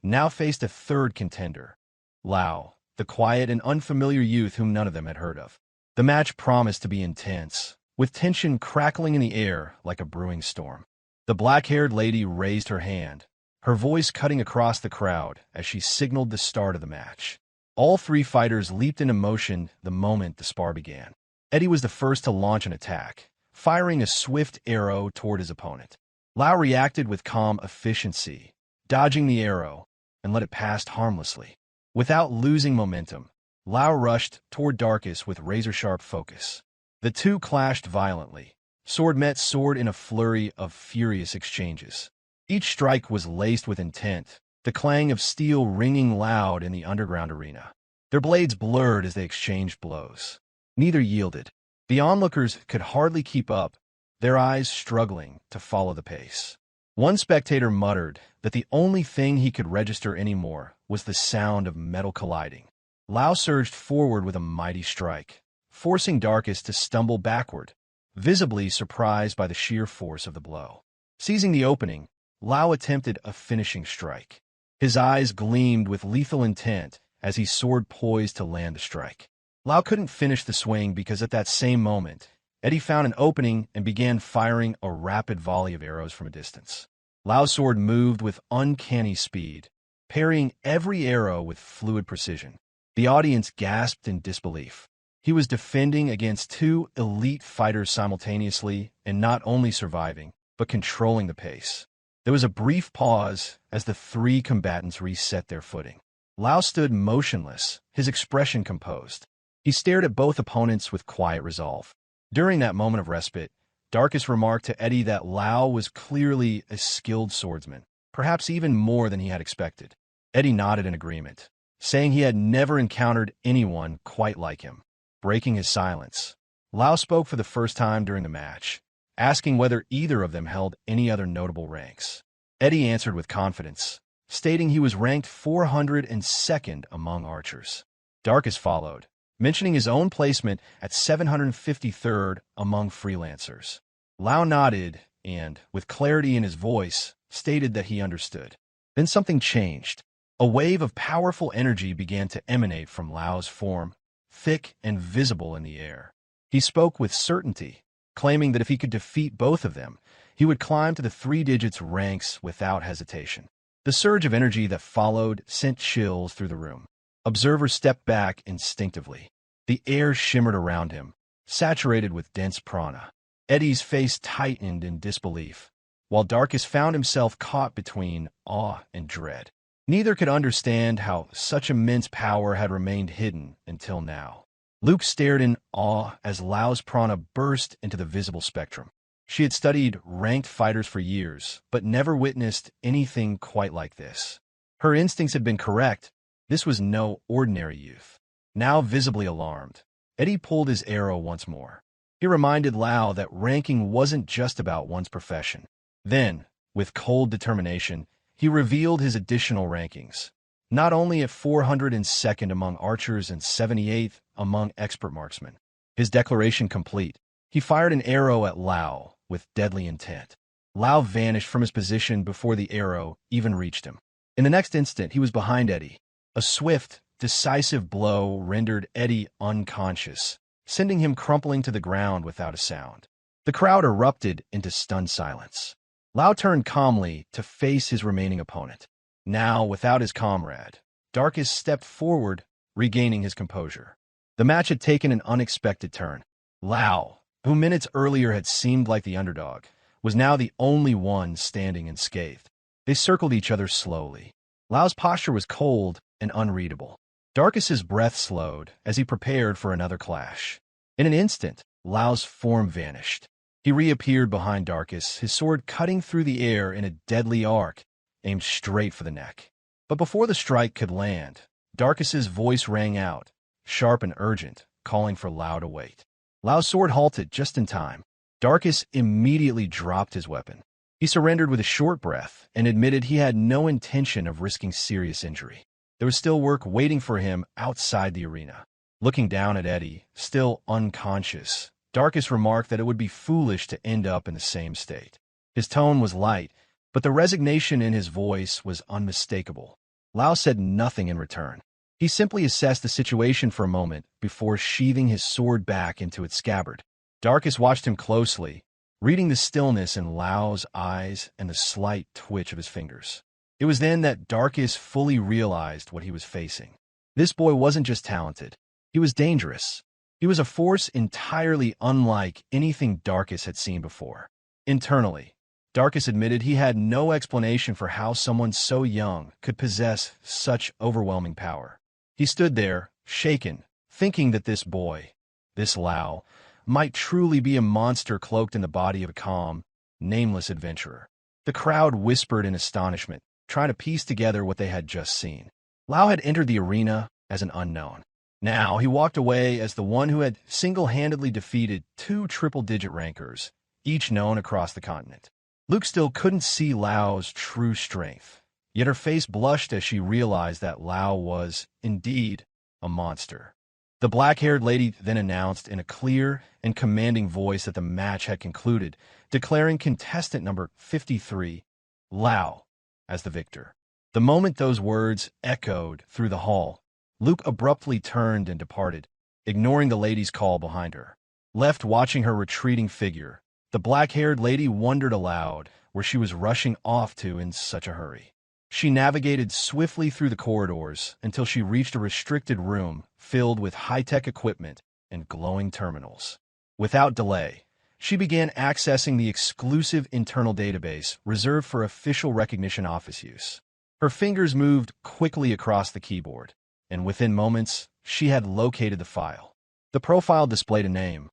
now faced a third contender, Loue, the quiet and unfamiliar youth whom none of them had heard of. The match promised to be intense, with tension crackling in the air like a brewing storm. The black-haired lady raised her hand, her voice cutting across the crowd as she signaled the start of the match. All 3 fighters leaped into motion the moment the spar began. Eddie was the first to launch an attack, firing a swift arrow toward his opponent. Loue reacted with calm efficiency, dodging the arrow, and let it pass harmlessly. Without losing momentum, Loue rushed toward Darkus with razor-sharp focus. The two clashed violently. Sword met sword in a flurry of furious exchanges. Each strike was laced with intent, the clang of steel ringing loud in the underground arena. Their blades blurred as they exchanged blows. Neither yielded. The onlookers could hardly keep up, their eyes struggling to follow the pace. One spectator muttered that the only thing he could register anymore was the sound of metal colliding. Loue surged forward with a mighty strike, forcing Darkus to stumble backward, visibly surprised by the sheer force of the blow. Seizing the opening, Loue attempted a finishing strike. His eyes gleamed with lethal intent as he soared poised to land the strike. Loue couldn't finish the swing because at that same moment, Eddie found an opening and began firing a rapid volley of arrows from a distance. Lou's sword moved with uncanny speed, parrying every arrow with fluid precision. The audience gasped in disbelief. He was defending against 2 elite fighters simultaneously and not only surviving, but controlling the pace. There was a brief pause as the 3 combatants reset their footing. Loue stood motionless, his expression composed. He stared at both opponents with quiet resolve. During that moment of respite, Darkus remarked to Eddie that Loue was clearly a skilled swordsman, perhaps even more than he had expected. Eddie nodded in agreement, saying he had never encountered anyone quite like him. Breaking his silence, Loue spoke for the first time during the match, asking whether either of them held any other notable ranks. Eddie answered with confidence, stating he was ranked 402nd among archers. Darkus followed, mentioning his own placement at 753rd among freelancers. Loue nodded and, with clarity in his voice, stated that he understood. Then something changed. A wave of powerful energy began to emanate from Lou's form, thick and visible in the air. He spoke with certainty, claiming that if he could defeat both of them, he would climb to the 3 digits ranks without hesitation. The surge of energy that followed sent chills through the room. Observers stepped back instinctively. The air shimmered around him, saturated with dense prana. Eddie's face tightened in disbelief, while Darkus found himself caught between awe and dread. Neither could understand how such immense power had remained hidden until now. Luke stared in awe as Lau's prana burst into the visible spectrum. She had studied ranked fighters for years, but never witnessed anything quite like this. Her instincts had been correct. This was no ordinary youth. Now visibly alarmed, Eddie pulled his arrow once more. He reminded Loue that ranking wasn't just about one's profession. Then, with cold determination, he revealed his additional rankings. Not only at 402nd among archers and 78th among expert marksmen. His declaration complete, he fired an arrow at Loue with deadly intent. Loue vanished from his position before the arrow even reached him. In the next instant, he was behind Eddie. A swift, decisive blow rendered Eddie unconscious, sending him crumpling to the ground without a sound. The crowd erupted into stunned silence. Loue turned calmly to face his remaining opponent. Now, without his comrade, Darkus stepped forward, regaining his composure. The match had taken an unexpected turn. Loue, who minutes earlier had seemed like the underdog, was now the only one standing unscathed. They circled each other slowly. Lau's posture was cold and unreadable. Darkus's breath slowed as he prepared for another clash. In an instant, Lau's form vanished. He reappeared behind Darkus, his sword cutting through the air in a deadly arc, aimed straight for the neck. But before the strike could land, Darkus's voice rang out, sharp and urgent, calling for Loue to wait. Lau's sword halted just in time. Darkus immediately dropped his weapon. He surrendered with a short breath and admitted he had no intention of risking serious injury. There was still work waiting for him outside the arena. Looking down at Eddie, still unconscious, Darkus remarked that it would be foolish to end up in the same state. His tone was light, but the resignation in his voice was unmistakable. Loue said nothing in return. He simply assessed the situation for a moment before sheathing his sword back into its scabbard. Darkus watched him closely, reading the stillness in Lau's eyes and the slight twitch of his fingers. It was then that Darkus fully realized what he was facing. This boy wasn't just talented. He was dangerous. He was a force entirely unlike anything Darkus had seen before. Internally, Darkus admitted he had no explanation for how someone so young could possess such overwhelming power. He stood there, shaken, thinking that this boy, this Loue, might truly be a monster cloaked in the body of a calm, nameless adventurer. The crowd whispered in astonishment, trying to piece together what they had just seen. Loue had entered the arena as an unknown. Now he walked away as the one who had single-handedly defeated 2 triple-digit rankers, each known across the continent. Luke still couldn't see Lau's true strength, yet her face blushed as she realized that Loue was, indeed, a monster. The black-haired lady then announced in a clear and commanding voice that the match had concluded, declaring contestant number 53, Loue, as the victor. The moment those words echoed through the hall, Luke abruptly turned and departed, ignoring the lady's call behind her. Left watching her retreating figure, the black-haired lady wondered aloud where she was rushing off to in such a hurry. She navigated swiftly through the corridors until she reached a restricted room filled with high-tech equipment and glowing terminals. Without delay, she began accessing the exclusive internal database reserved for official recognition office use. Her fingers moved quickly across the keyboard, and within moments, she had located the file. The profile displayed a name,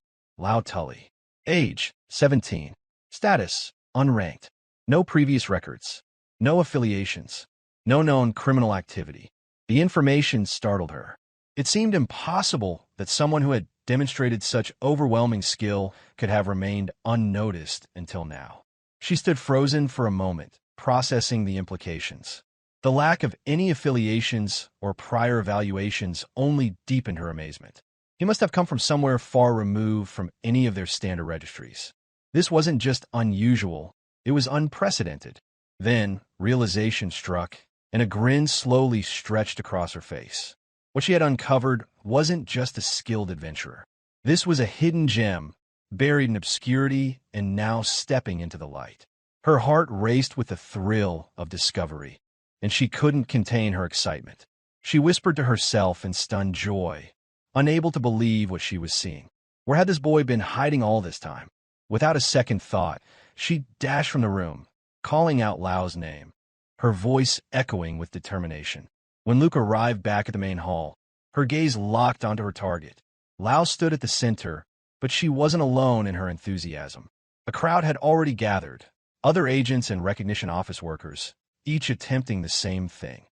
Tully. Age, 17. Status, unranked. No previous records. No affiliations. No known criminal activity. The information startled her. It seemed impossible that someone who had demonstrated such overwhelming skill could have remained unnoticed until now. She stood frozen for a moment, processing the implications. The lack of any affiliations or prior evaluations only deepened her amazement. He must have come from somewhere far removed from any of their standard registries. This wasn't just unusual, it was unprecedented. Then, realization struck, and a grin slowly stretched across her face. What she had uncovered wasn't just a skilled adventurer. This was a hidden gem, buried in obscurity and now stepping into the light. Her heart raced with the thrill of discovery, and she couldn't contain her excitement. She whispered to herself in stunned joy, unable to believe what she was seeing. Where had this boy been hiding all this time? Without a second thought, she dashed from the room, calling out Lau's name, her voice echoing with determination. When Luke arrived back at the main hall, her gaze locked onto her target. Loue stood at the center, but she wasn't alone in her enthusiasm. A crowd had already gathered, other agents and recognition office workers, each attempting the same thing,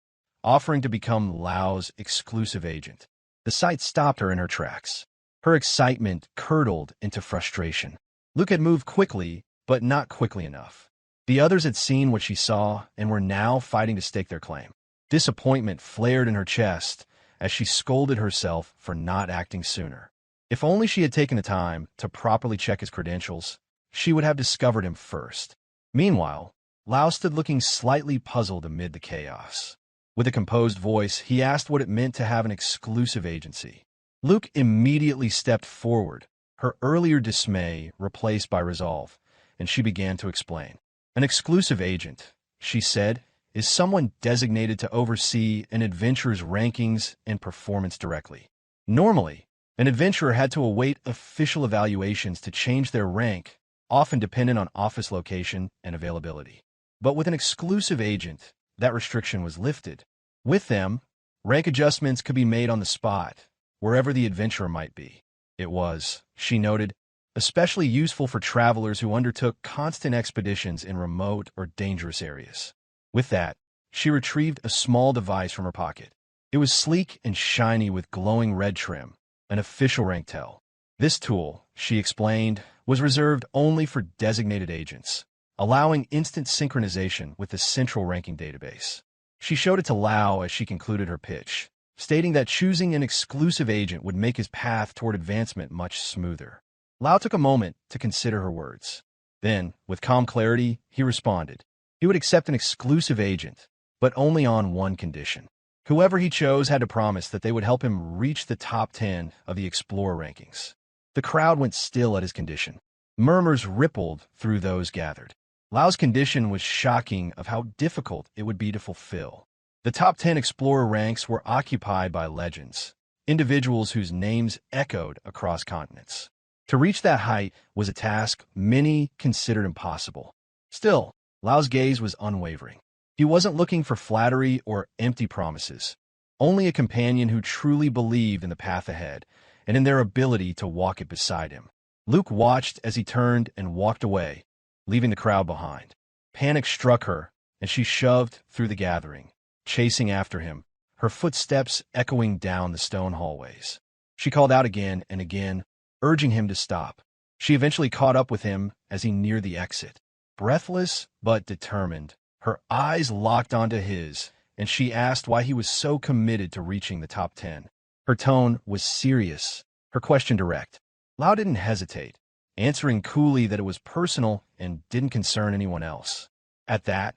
offering to become Lau's exclusive agent. The sight stopped her in her tracks. Her excitement curdled into frustration. Luke had moved quickly, but not quickly enough. The others had seen what she saw and were now fighting to stake their claim. Disappointment flared in her chest as she scolded herself for not acting sooner. If only she had taken the time to properly check his credentials, she would have discovered him first. Meanwhile, Loue stood looking slightly puzzled amid the chaos. With a composed voice, he asked what it meant to have an exclusive agency. Luke immediately stepped forward, her earlier dismay replaced by resolve, and she began to explain. An exclusive agent, she said, is someone designated to oversee an adventurer's rankings and performance directly. Normally, an adventurer had to await official evaluations to change their rank, often dependent on office location and availability. But with an exclusive agent, that restriction was lifted. With them, rank adjustments could be made on the spot, wherever the adventurer might be. It was, she noted, especially useful for travelers who undertook constant expeditions in remote or dangerous areas. With that, she retrieved a small device from her pocket. It was sleek and shiny with glowing red trim, an official rank tell. This tool, she explained, was reserved only for designated agents, allowing instant synchronization with the central ranking database. She showed it to Loue as she concluded her pitch, stating that choosing an exclusive agent would make his path toward advancement much smoother. Loue took a moment to consider her words. Then, with calm clarity, he responded. He would accept an exclusive agent, but only on one condition. Whoever he chose had to promise that they would help him reach the top 10 of the Explorer rankings. The crowd went still at his condition. Murmurs rippled through those gathered. Lau's condition was shocking of how difficult it would be to fulfill. The top 10 Explorer ranks were occupied by legends, individuals whose names echoed across continents. To reach that height was a task many considered impossible. Still, Lau's gaze was unwavering. He wasn't looking for flattery or empty promises, only a companion who truly believed in the path ahead and in their ability to walk it beside him. Luke watched as he turned and walked away, leaving the crowd behind. Panic struck her, and she shoved through the gathering, chasing after him, her footsteps echoing down the stone hallways. She called out again and again, urging him to stop. She eventually caught up with him as he neared the exit. Breathless but determined, her eyes locked onto his, and she asked why he was so committed to reaching the top 10. Her tone was serious, her question direct. Loue didn't hesitate, answering coolly that it was personal and didn't concern anyone else. At that,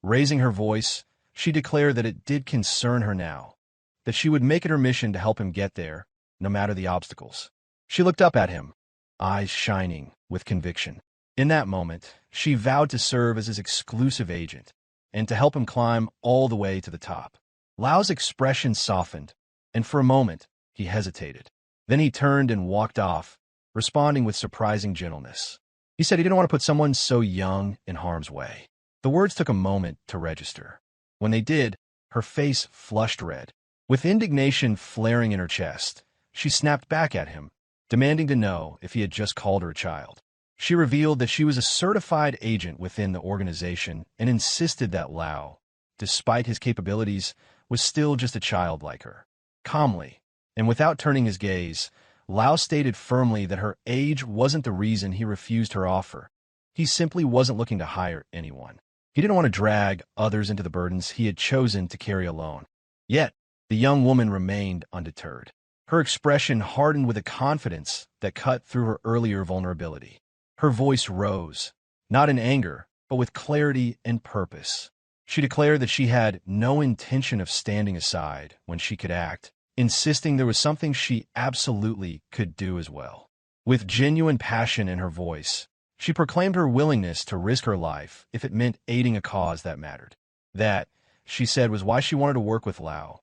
raising her voice, she declared that it did concern her now, that she would make it her mission to help him get there, no matter the obstacles. She looked up at him, eyes shining with conviction. In that moment, she vowed to serve as his exclusive agent and to help him climb all the way to the top. Lau's expression softened, and for a moment, he hesitated. Then he turned and walked off, responding with surprising gentleness. He said he didn't want to put someone so young in harm's way. The words took a moment to register. When they did, her face flushed red. With indignation flaring in her chest, she snapped back at him, demanding to know if he had just called her a child. She revealed that she was a certified agent within the organization and insisted that Loue, despite his capabilities, was still just a child like her. Calmly, and without turning his gaze, Loue stated firmly that her age wasn't the reason he refused her offer. He simply wasn't looking to hire anyone. He didn't want to drag others into the burdens he had chosen to carry alone. Yet, the young woman remained undeterred. Her expression hardened with a confidence that cut through her earlier vulnerability. Her voice rose, not in anger, but with clarity and purpose. She declared that she had no intention of standing aside when she could act, insisting there was something she absolutely could do as well. With genuine passion in her voice, she proclaimed her willingness to risk her life if it meant aiding a cause that mattered. That, she said, was why she wanted to work with Loue,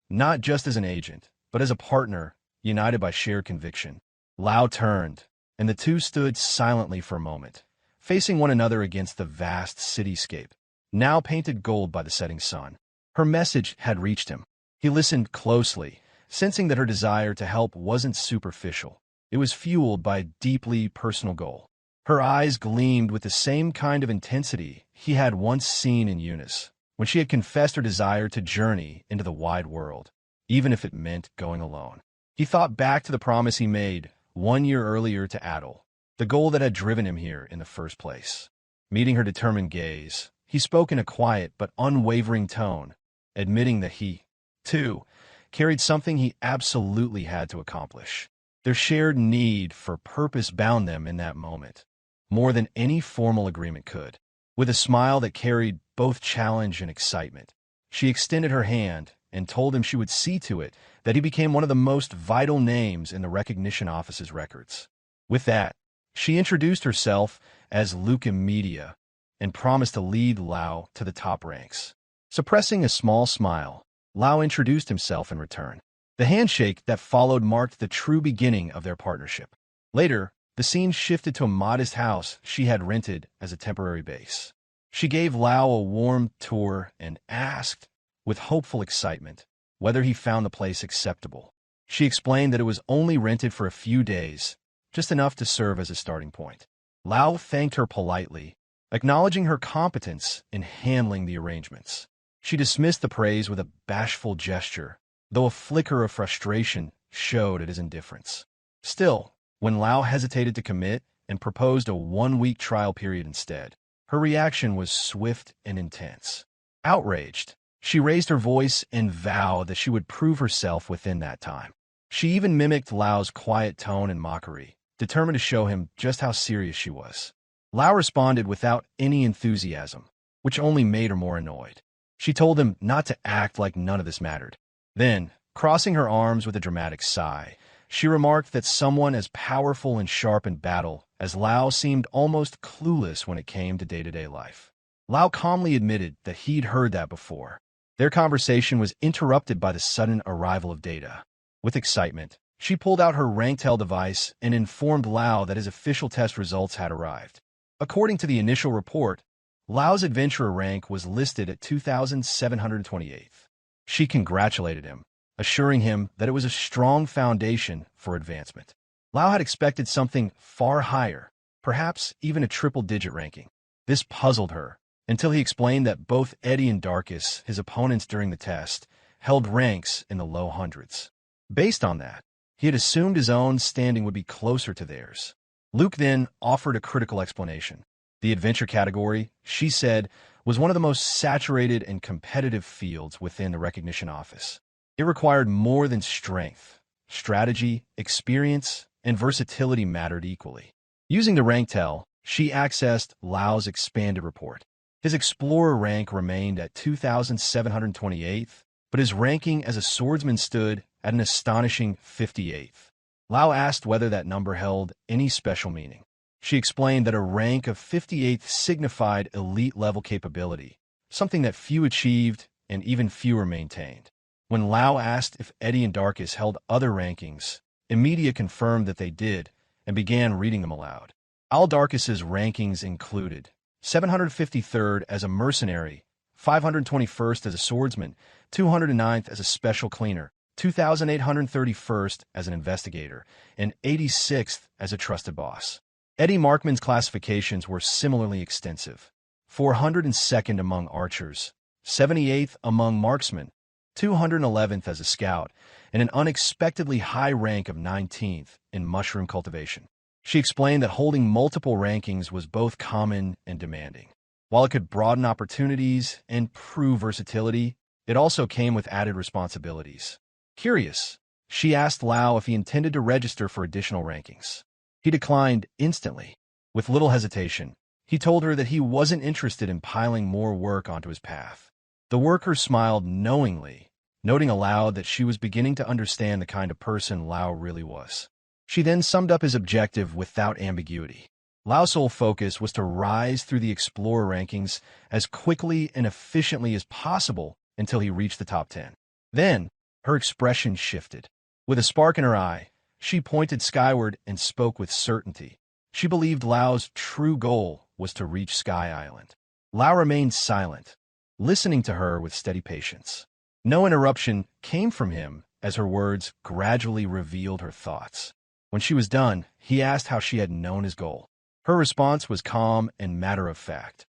not just as an agent, but as a partner, united by shared conviction. Loue turned, and the two stood silently for a moment, facing one another against the vast cityscape, now painted gold by the setting sun. Her message had reached him. He listened closely, sensing that her desire to help wasn't superficial. It was fueled by a deeply personal goal. Her eyes gleamed with the same kind of intensity he had once seen in Eunice, when she had confessed her desire to journey into the wide world, even if it meant going alone. He thought back to the promise he made 1 year earlier to Adol, the goal that had driven him here in the first place. Meeting her determined gaze, he spoke in a quiet but unwavering tone, admitting that he, too, carried something he absolutely had to accomplish. Their shared need for purpose bound them in that moment, more than any formal agreement could. With a smile that carried both challenge and excitement, she extended her hand and told him she would see to it that he became one of the most vital names in the recognition office's records. With that, she introduced herself as Loue Media and promised to lead Loue to the top ranks. Suppressing a small smile, Loue introduced himself in return. The handshake that followed marked the true beginning of their partnership. Later, the scene shifted to a modest house she had rented as a temporary base. She gave Loue a warm tour and asked, with hopeful excitement, whether he found the place acceptable. She explained that it was only rented for a few days, just enough to serve as a starting point. Loue thanked her politely, acknowledging her competence in handling the arrangements. She dismissed the praise with a bashful gesture, though a flicker of frustration showed at his indifference. Still, when Loue hesitated to commit and proposed a 1-week trial period instead, her reaction was swift and intense. Outraged, she raised her voice and vowed that she would prove herself within that time. She even mimicked Lau's quiet tone and mockery, determined to show him just how serious she was. Loue responded without any enthusiasm, which only made her more annoyed. She told him not to act like none of this mattered. Then, crossing her arms with a dramatic sigh, she remarked that someone as powerful and sharp in battle as Loue seemed almost clueless when it came to day-to-day life. Loue calmly admitted that he'd heard that before. Their conversation was interrupted by the sudden arrival of Data. With excitement, she pulled out her ranked device and informed Loue that his official test results had arrived. According to the initial report, Lau's adventurer rank was listed at 2,728th. She congratulated him, assuring him that it was a strong foundation for advancement. Loue had expected something far higher, perhaps even a triple-digit ranking. This puzzled her, until he explained that both Eddie and Darkus, his opponents during the test, held ranks in the low hundreds. Based on that, he had assumed his own standing would be closer to theirs. Loue then offered a critical explanation. The adventure category, she said, was one of the most saturated and competitive fields within the recognition office. It required more than strength. Strategy, experience, and versatility mattered equally. Using the rank tell, she accessed Lau's expanded report. His explorer rank remained at 2,728th, but his ranking as a swordsman stood at an astonishing 58th. Loue asked whether that number held any special meaning. She explained that a rank of 58th signified elite-level capability, something that few achieved and even fewer maintained. When Loue asked if Eddie and Darkus held other rankings, Emidia confirmed that they did and began reading them aloud. All Darkus's rankings included 753rd as a mercenary, 521st as a swordsman, 209th as a special cleaner, 2,831st as an investigator, and 86th as a trusted boss. Eddie Markman's classifications were similarly extensive. 402nd among archers, 78th among marksmen, 211th as a scout, and an unexpectedly high rank of 19th in mushroom cultivation. She explained that holding multiple rankings was both common and demanding. While it could broaden opportunities and prove versatility, it also came with added responsibilities. Curious, she asked Loue if he intended to register for additional rankings. He declined instantly. With little hesitation, he told her that he wasn't interested in piling more work onto his path. The worker smiled knowingly, noting aloud that she was beginning to understand the kind of person Loue really was. She then summed up his objective without ambiguity. Lau's sole focus was to rise through the Explorer rankings as quickly and efficiently as possible until he reached the top 10. Then, her expression shifted. With a spark in her eye, she pointed skyward and spoke with certainty. She believed Lau's true goal was to reach Sky Island. Loue remained silent, listening to her with steady patience. No interruption came from him as her words gradually revealed her thoughts. When she was done, he asked how she had known his goal. Her response was calm and matter-of-fact.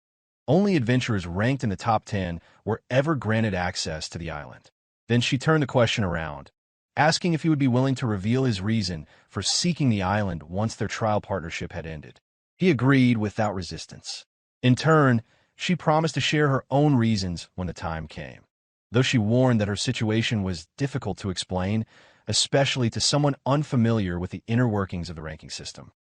Only adventurers ranked in the top 10 were ever granted access to the island. Then she turned the question around, asking if he would be willing to reveal his reason for seeking the island once their trial partnership had ended. He agreed without resistance. In turn, she promised to share her own reasons when the time came, though she warned that her situation was difficult to explain, especially to someone unfamiliar with the inner workings of the ranking system.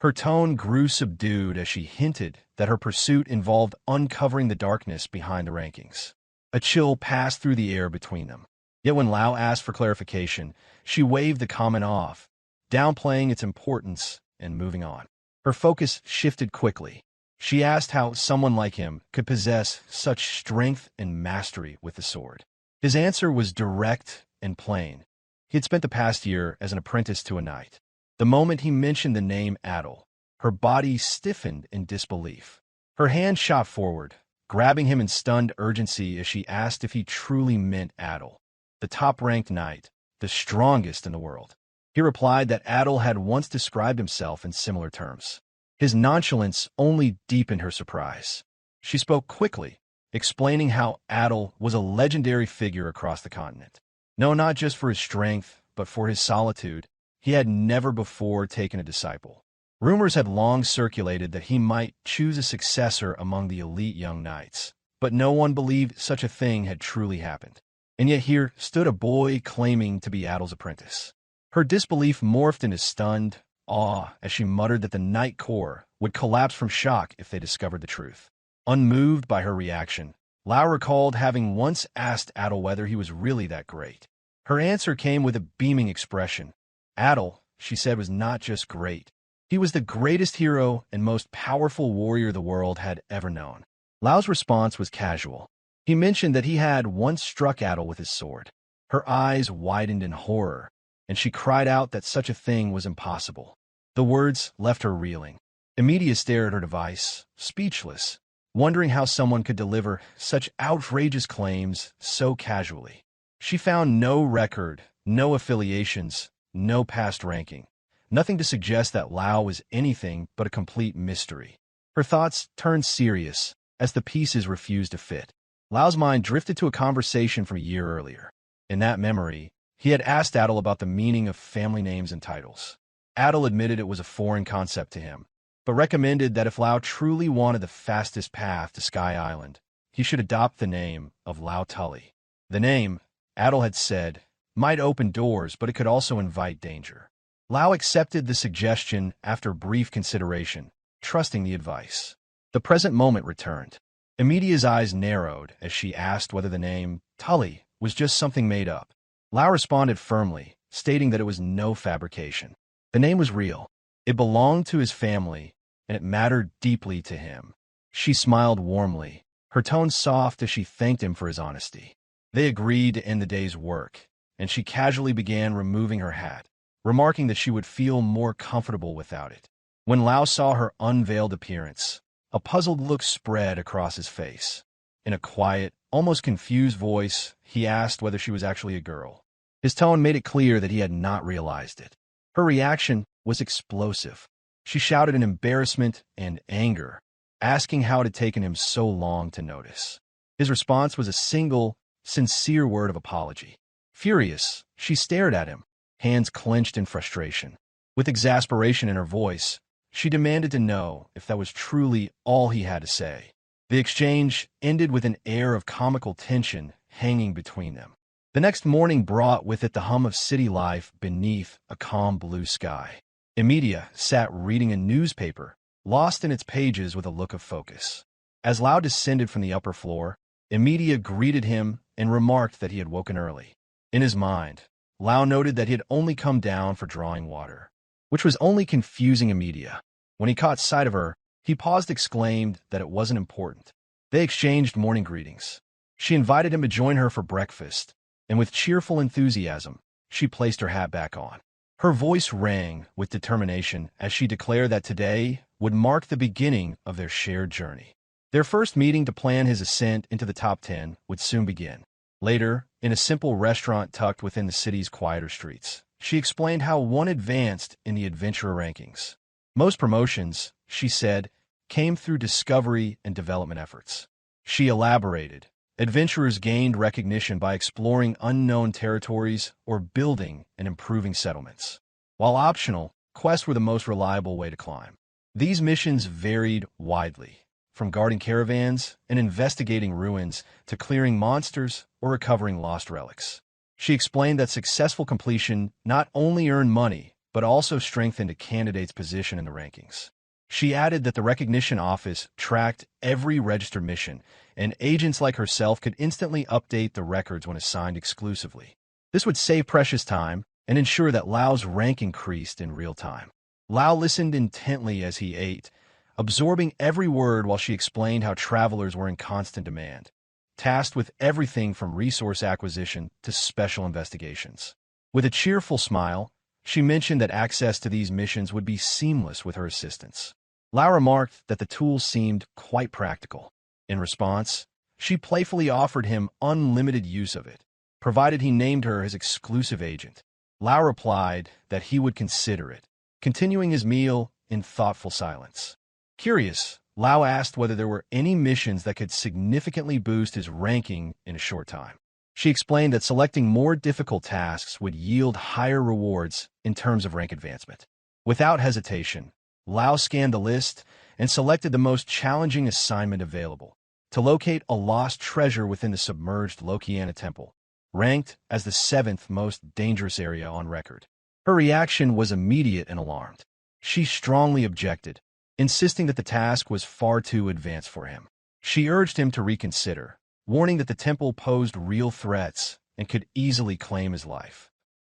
Her tone grew subdued as she hinted that her pursuit involved uncovering the darkness behind the rankings. A chill passed through the air between them. Yet when Loue asked for clarification, she waved the comment off, downplaying its importance and moving on. Her focus shifted quickly. She asked how someone like him could possess such strength and mastery with the sword. His answer was direct and plain. He had spent the past year as an apprentice to a knight. The moment he mentioned the name Adol, her body stiffened in disbelief. Her hand shot forward, grabbing him in stunned urgency as she asked if he truly meant Adol, the top-ranked knight, the strongest in the world. He replied that Adol had once described himself in similar terms. His nonchalance only deepened her surprise. She spoke quickly, explaining how Adol was a legendary figure across the continent. No, not just for his strength, but for his solitude. He had never before taken a disciple. Rumors had long circulated that he might choose a successor among the elite young knights, but no one believed such a thing had truly happened. And yet here stood a boy claiming to be Adol's apprentice. Her disbelief morphed into stunned awe as she muttered that the Knight Corps would collapse from shock if they discovered the truth. Unmoved by her reaction, Loue recalled having once asked Adol whether he was really that great. Her answer came with a beaming expression. Adol, she said, was not just great. He was the greatest hero and most powerful warrior the world had ever known. Lau's response was casual. He mentioned that he had once struck Adol with his sword. Her eyes widened in horror, and she cried out that such a thing was impossible. The words left her reeling. Emilia stared at her device, speechless, wondering how someone could deliver such outrageous claims so casually. She found no record, no affiliations, no past ranking, nothing to suggest that Loue was anything but a complete mystery. Her thoughts turned serious as the pieces refused to fit. Lau's mind drifted to a conversation from a year earlier. In that memory, he had asked Adol about the meaning of family names and titles. Adol admitted it was a foreign concept to him, but recommended that if Loue truly wanted the fastest path to Sky Island, he should adopt the name of Tully. The name, Adol had said, might open doors, but it could also invite danger. Loue accepted the suggestion after brief consideration, trusting the advice. The present moment returned. Emilia's eyes narrowed as she asked whether the name Tully was just something made up. Loue responded firmly, stating that it was no fabrication. The name was real. It belonged to his family, and it mattered deeply to him. She smiled warmly, her tone soft as she thanked him for his honesty. They agreed to end the day's work, and she casually began removing her hat, remarking that she would feel more comfortable without it. When Loue saw her unveiled appearance, a puzzled look spread across his face. In a quiet, almost confused voice, he asked whether she was actually a girl. His tone made it clear that he had not realized it. Her reaction was explosive. She shouted in embarrassment and anger, asking how it had taken him so long to notice. His response was a single, sincere word of apology. Furious, she stared at him, hands clenched in frustration. With exasperation in her voice, she demanded to know if that was truly all he had to say. The exchange ended with an air of comical tension hanging between them. The next morning brought with it the hum of city life beneath a calm blue sky. Emilia sat reading a newspaper, lost in its pages with a look of focus. As Loue descended from the upper floor, Emilia greeted him and remarked that he had woken early. In his mind, Loue noted that he had only come down for drawing water. which was only confusing Emilia. When he caught sight of her, he paused, exclaimed that it wasn't important. They exchanged morning greetings. She invited him to join her for breakfast, and with cheerful enthusiasm, she placed her hat back on. Her voice rang with determination as she declared that today would mark the beginning of their shared journey. Their first meeting to plan his ascent into the top 10 would soon begin. Later, in a simple restaurant tucked within the city's quieter streets, she explained how one advanced in the adventurer rankings. Most promotions, she said, came through discovery and development efforts. She elaborated. Adventurers gained recognition by exploring unknown territories or building and improving settlements. While optional, quests were the most reliable way to climb. These missions varied widely, from guarding caravans and investigating ruins to clearing monsters or recovering lost relics. She explained that successful completion not only earned money, but also strengthened a candidate's position in the rankings. She added that the recognition office tracked every registered mission, and agents like herself could instantly update the records when assigned exclusively. This would save precious time and ensure that Lau's rank increased in real time. Loue listened intently as he ate, absorbing every word while she explained how travelers were in constant demand, tasked with everything from resource acquisition to special investigations. With a cheerful smile, she mentioned that access to these missions would be seamless with her assistance. Loue remarked that the tool seemed quite practical. In response, she playfully offered him unlimited use of it, provided he named her his exclusive agent. Loue replied that he would consider it, continuing his meal in thoughtful silence. Curious, Loue asked whether there were any missions that could significantly boost his ranking in a short time. She explained that selecting more difficult tasks would yield higher rewards in terms of rank advancement. Without hesitation, Loue scanned the list and selected the most challenging assignment available: to locate a lost treasure within the submerged Lokiana temple, ranked as the 7th most dangerous area on record. Her reaction was immediate and alarmed. She strongly objected, insisting that the task was far too advanced for him. She urged him to reconsider, warning that the temple posed real threats and could easily claim his life.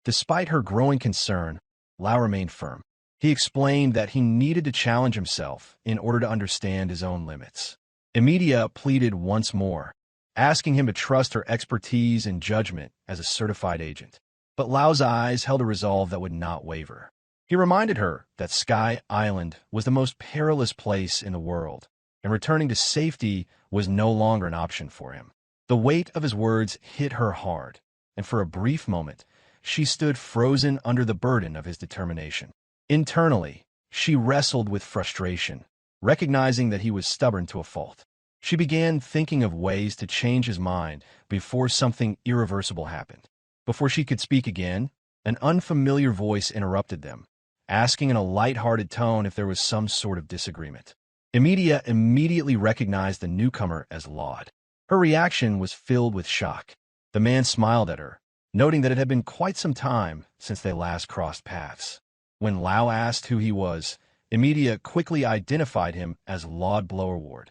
Despite her growing concern, Loue remained firm. He explained that he needed to challenge himself in order to understand his own limits. Emilia pleaded once more, asking him to trust her expertise and judgment as a certified agent. But Lau's eyes held a resolve that would not waver. He reminded her that Sky Island was the most perilous place in the world, and returning to safety was no longer an option for him. The weight of his words hit her hard, and for a brief moment, she stood frozen under the burden of his determination. Internally, she wrestled with frustration, recognizing that he was stubborn to a fault. She began thinking of ways to change his mind before something irreversible happened. Before she could speak again, an unfamiliar voice interrupted them, asking in a light-hearted tone if there was some sort of disagreement. Emilia immediately recognized the newcomer as Loue. Her reaction was filled with shock. The man smiled at her, noting that it had been quite some time since they last crossed paths. When Loue asked who he was, Emilia quickly identified him as Loue Blowerward,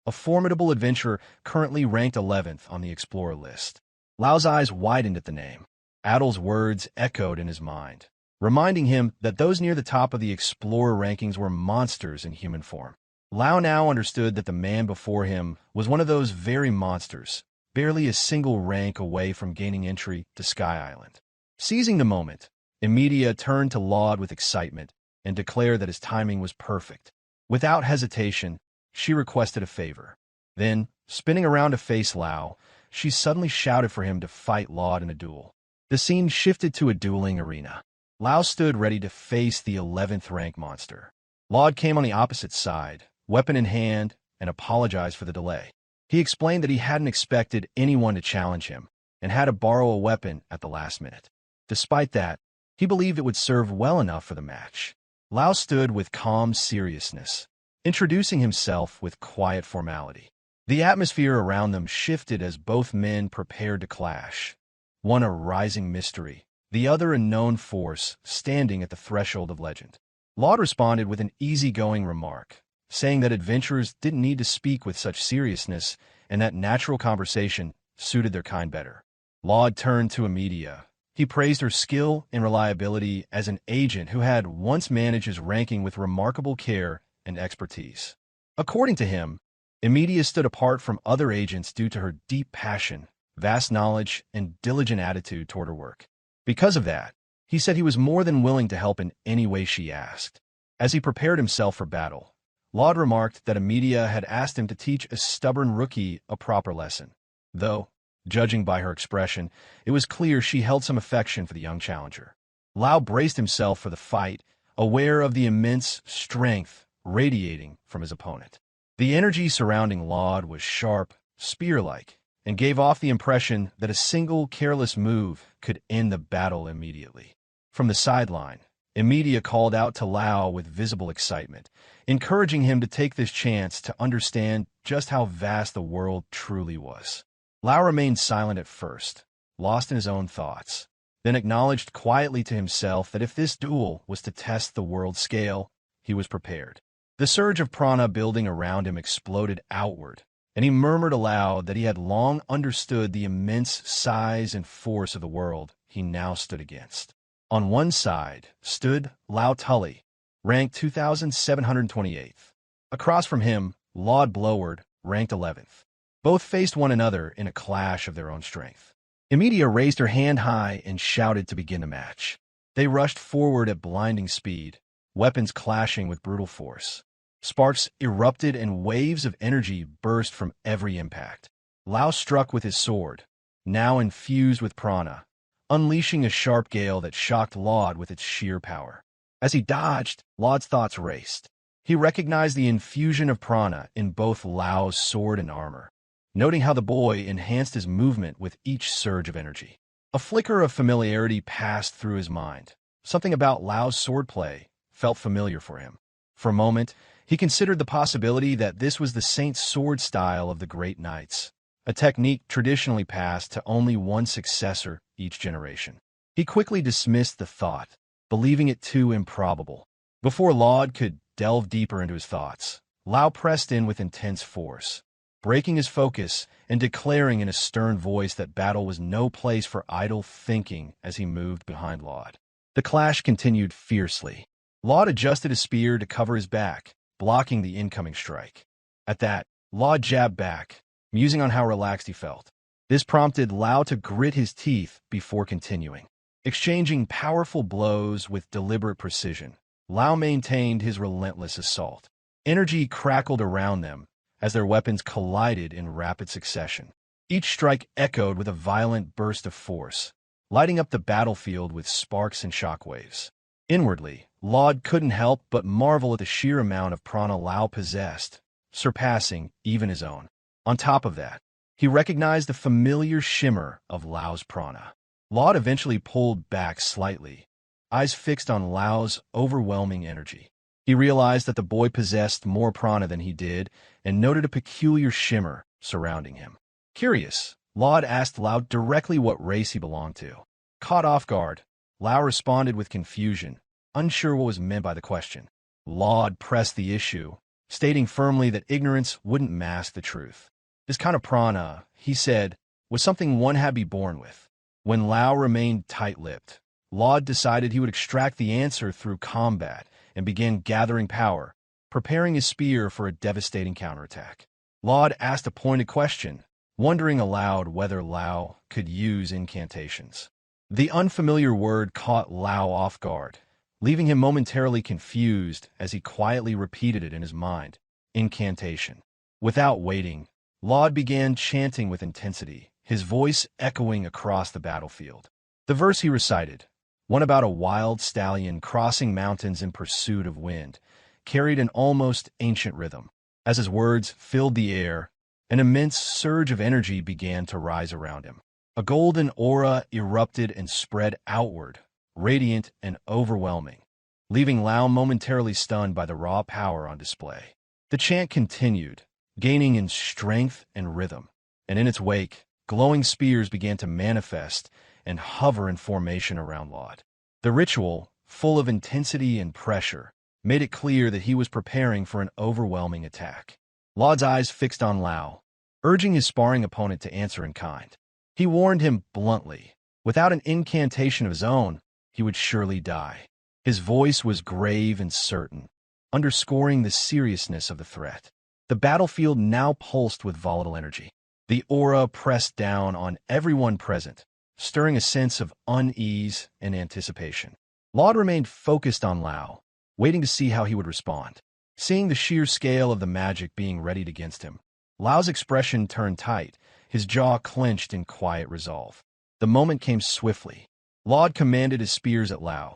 a formidable adventurer currently ranked 11th on the Explorer list. Lau's eyes widened at the name. Adol's words echoed in his mind, reminding him that those near the top of the Explorer rankings were monsters in human form. Loue now understood that the man before him was one of those very monsters, barely a single rank away from gaining entry to Sky Island. Seizing the moment, Emilia turned to Loue with excitement and declared that his timing was perfect. Without hesitation, she requested a favor. Then, spinning around to face Loue, she suddenly shouted for him to fight Loue in a duel. The scene shifted to a dueling arena. Loue stood ready to face the 11th rank monster. Loue came on the opposite side, weapon in hand, and apologized for the delay. He explained that he hadn't expected anyone to challenge him and had to borrow a weapon at the last minute. Despite that, he believed it would serve well enough for the match. Loue stood with calm seriousness, introducing himself with quiet formality. The atmosphere around them shifted as both men prepared to clash. One a rising mystery, the other a known force standing at the threshold of legend. Loue responded with an easygoing remark, saying that adventurers didn't need to speak with such seriousness and that natural conversation suited their kind better. Loue turned to Emilia. He praised her skill and reliability as an agent who had once managed his ranking with remarkable care and expertise. According to him, Emilia stood apart from other agents due to her deep passion, vast knowledge, and diligent attitude toward her work. Because of that, he said he was more than willing to help in any way she asked. As he prepared himself for battle, Loue remarked that Emilia had asked him to teach a stubborn rookie a proper lesson. Though, judging by her expression, it was clear she held some affection for the young challenger. Loue braced himself for the fight, aware of the immense strength radiating from his opponent. The energy surrounding Loue was sharp, spear-like, and gave off the impression that a single careless move could end the battle immediately. From the sideline, Emilia called out to Loue with visible excitement, encouraging him to take this chance to understand just how vast the world truly was. Loue remained silent at first, lost in his own thoughts, then acknowledged quietly to himself that if this duel was to test the world scale, he was prepared. The surge of prana building around him exploded outward, and he murmured aloud that he had long understood the immense size and force of the world he now stood against. On one side stood Tully, ranked 2,728th. Across from him, Loue, ranked 11th. Both faced one another in a clash of their own strength. Emilia raised her hand high and shouted to begin the match. They rushed forward at blinding speed, weapons clashing with brutal force. Sparks erupted and waves of energy burst from every impact. Loue struck with his sword, now infused with prana, unleashing a sharp gale that shocked Loue with its sheer power. As he dodged, Loue's thoughts raced. He recognized the infusion of prana in both Loue's sword and armor, noting how the boy enhanced his movement with each surge of energy. A flicker of familiarity passed through his mind. Something about Loue's swordplay felt familiar for him. For a moment, he considered the possibility that this was the saint's sword style of the great knights, a technique traditionally passed to only one successor each generation. He quickly dismissed the thought, believing it too improbable. Before Loue could delve deeper into his thoughts, Loue pressed in with intense force, breaking his focus and declaring in a stern voice that battle was no place for idle thinking as he moved behind Loue. The clash continued fiercely. Loue adjusted his spear to cover his back, blocking the incoming strike. At that, Loue jabbed back, musing on how relaxed he felt. This prompted Loue to grit his teeth before continuing. Exchanging powerful blows with deliberate precision, Loue maintained his relentless assault. Energy crackled around them as their weapons collided in rapid succession. Each strike echoed with a violent burst of force, lighting up the battlefield with sparks and shockwaves. Inwardly, Loue couldn't help but marvel at the sheer amount of prana Loue possessed, surpassing even his own. On top of that, he recognized the familiar shimmer of Loue's prana. Loue eventually pulled back slightly, eyes fixed on Loue's overwhelming energy. He realized that the boy possessed more prana than he did and noted a peculiar shimmer surrounding him. Curious, Loue asked Loue directly what race he belonged to. Caught off guard, Loue responded with confusion, unsure what was meant by the question. Loue pressed the issue, stating firmly that ignorance wouldn't mask the truth. This kind of prana, he said, was something one had to be born with. When Loue remained tight-lipped, Loue decided he would extract the answer through combat and began gathering power, preparing his spear for a devastating counterattack. Loue asked a pointed question, wondering aloud whether Loue could use incantations. The unfamiliar word caught Loue off guard, leaving him momentarily confused as he quietly repeated it in his mind. Incantation. Without waiting, Loue began chanting with intensity, his voice echoing across the battlefield. The verse he recited, one about a wild stallion crossing mountains in pursuit of wind, carried an almost ancient rhythm. As his words filled the air, an immense surge of energy began to rise around him. A golden aura erupted and spread outward, radiant and overwhelming, leaving Loue momentarily stunned by the raw power on display. The chant continued, gaining in strength and rhythm, and in its wake, glowing spears began to manifest and hover in formation around Loue. The ritual, full of intensity and pressure, made it clear that he was preparing for an overwhelming attack. Loue's eyes fixed on Loue, urging his sparring opponent to answer in kind. He warned him bluntly, Without an incantation of his own, he would surely die. His voice was grave and certain, underscoring the seriousness of the threat. The battlefield now pulsed with volatile energy. The aura pressed down on everyone present, stirring a sense of unease and anticipation. Loue remained focused on Loue, waiting to see how he would respond. Seeing the sheer scale of the magic being readied against him, Lau's expression turned tight, his jaw clenched in quiet resolve. The moment came swiftly. Loue commanded his spears at Loue,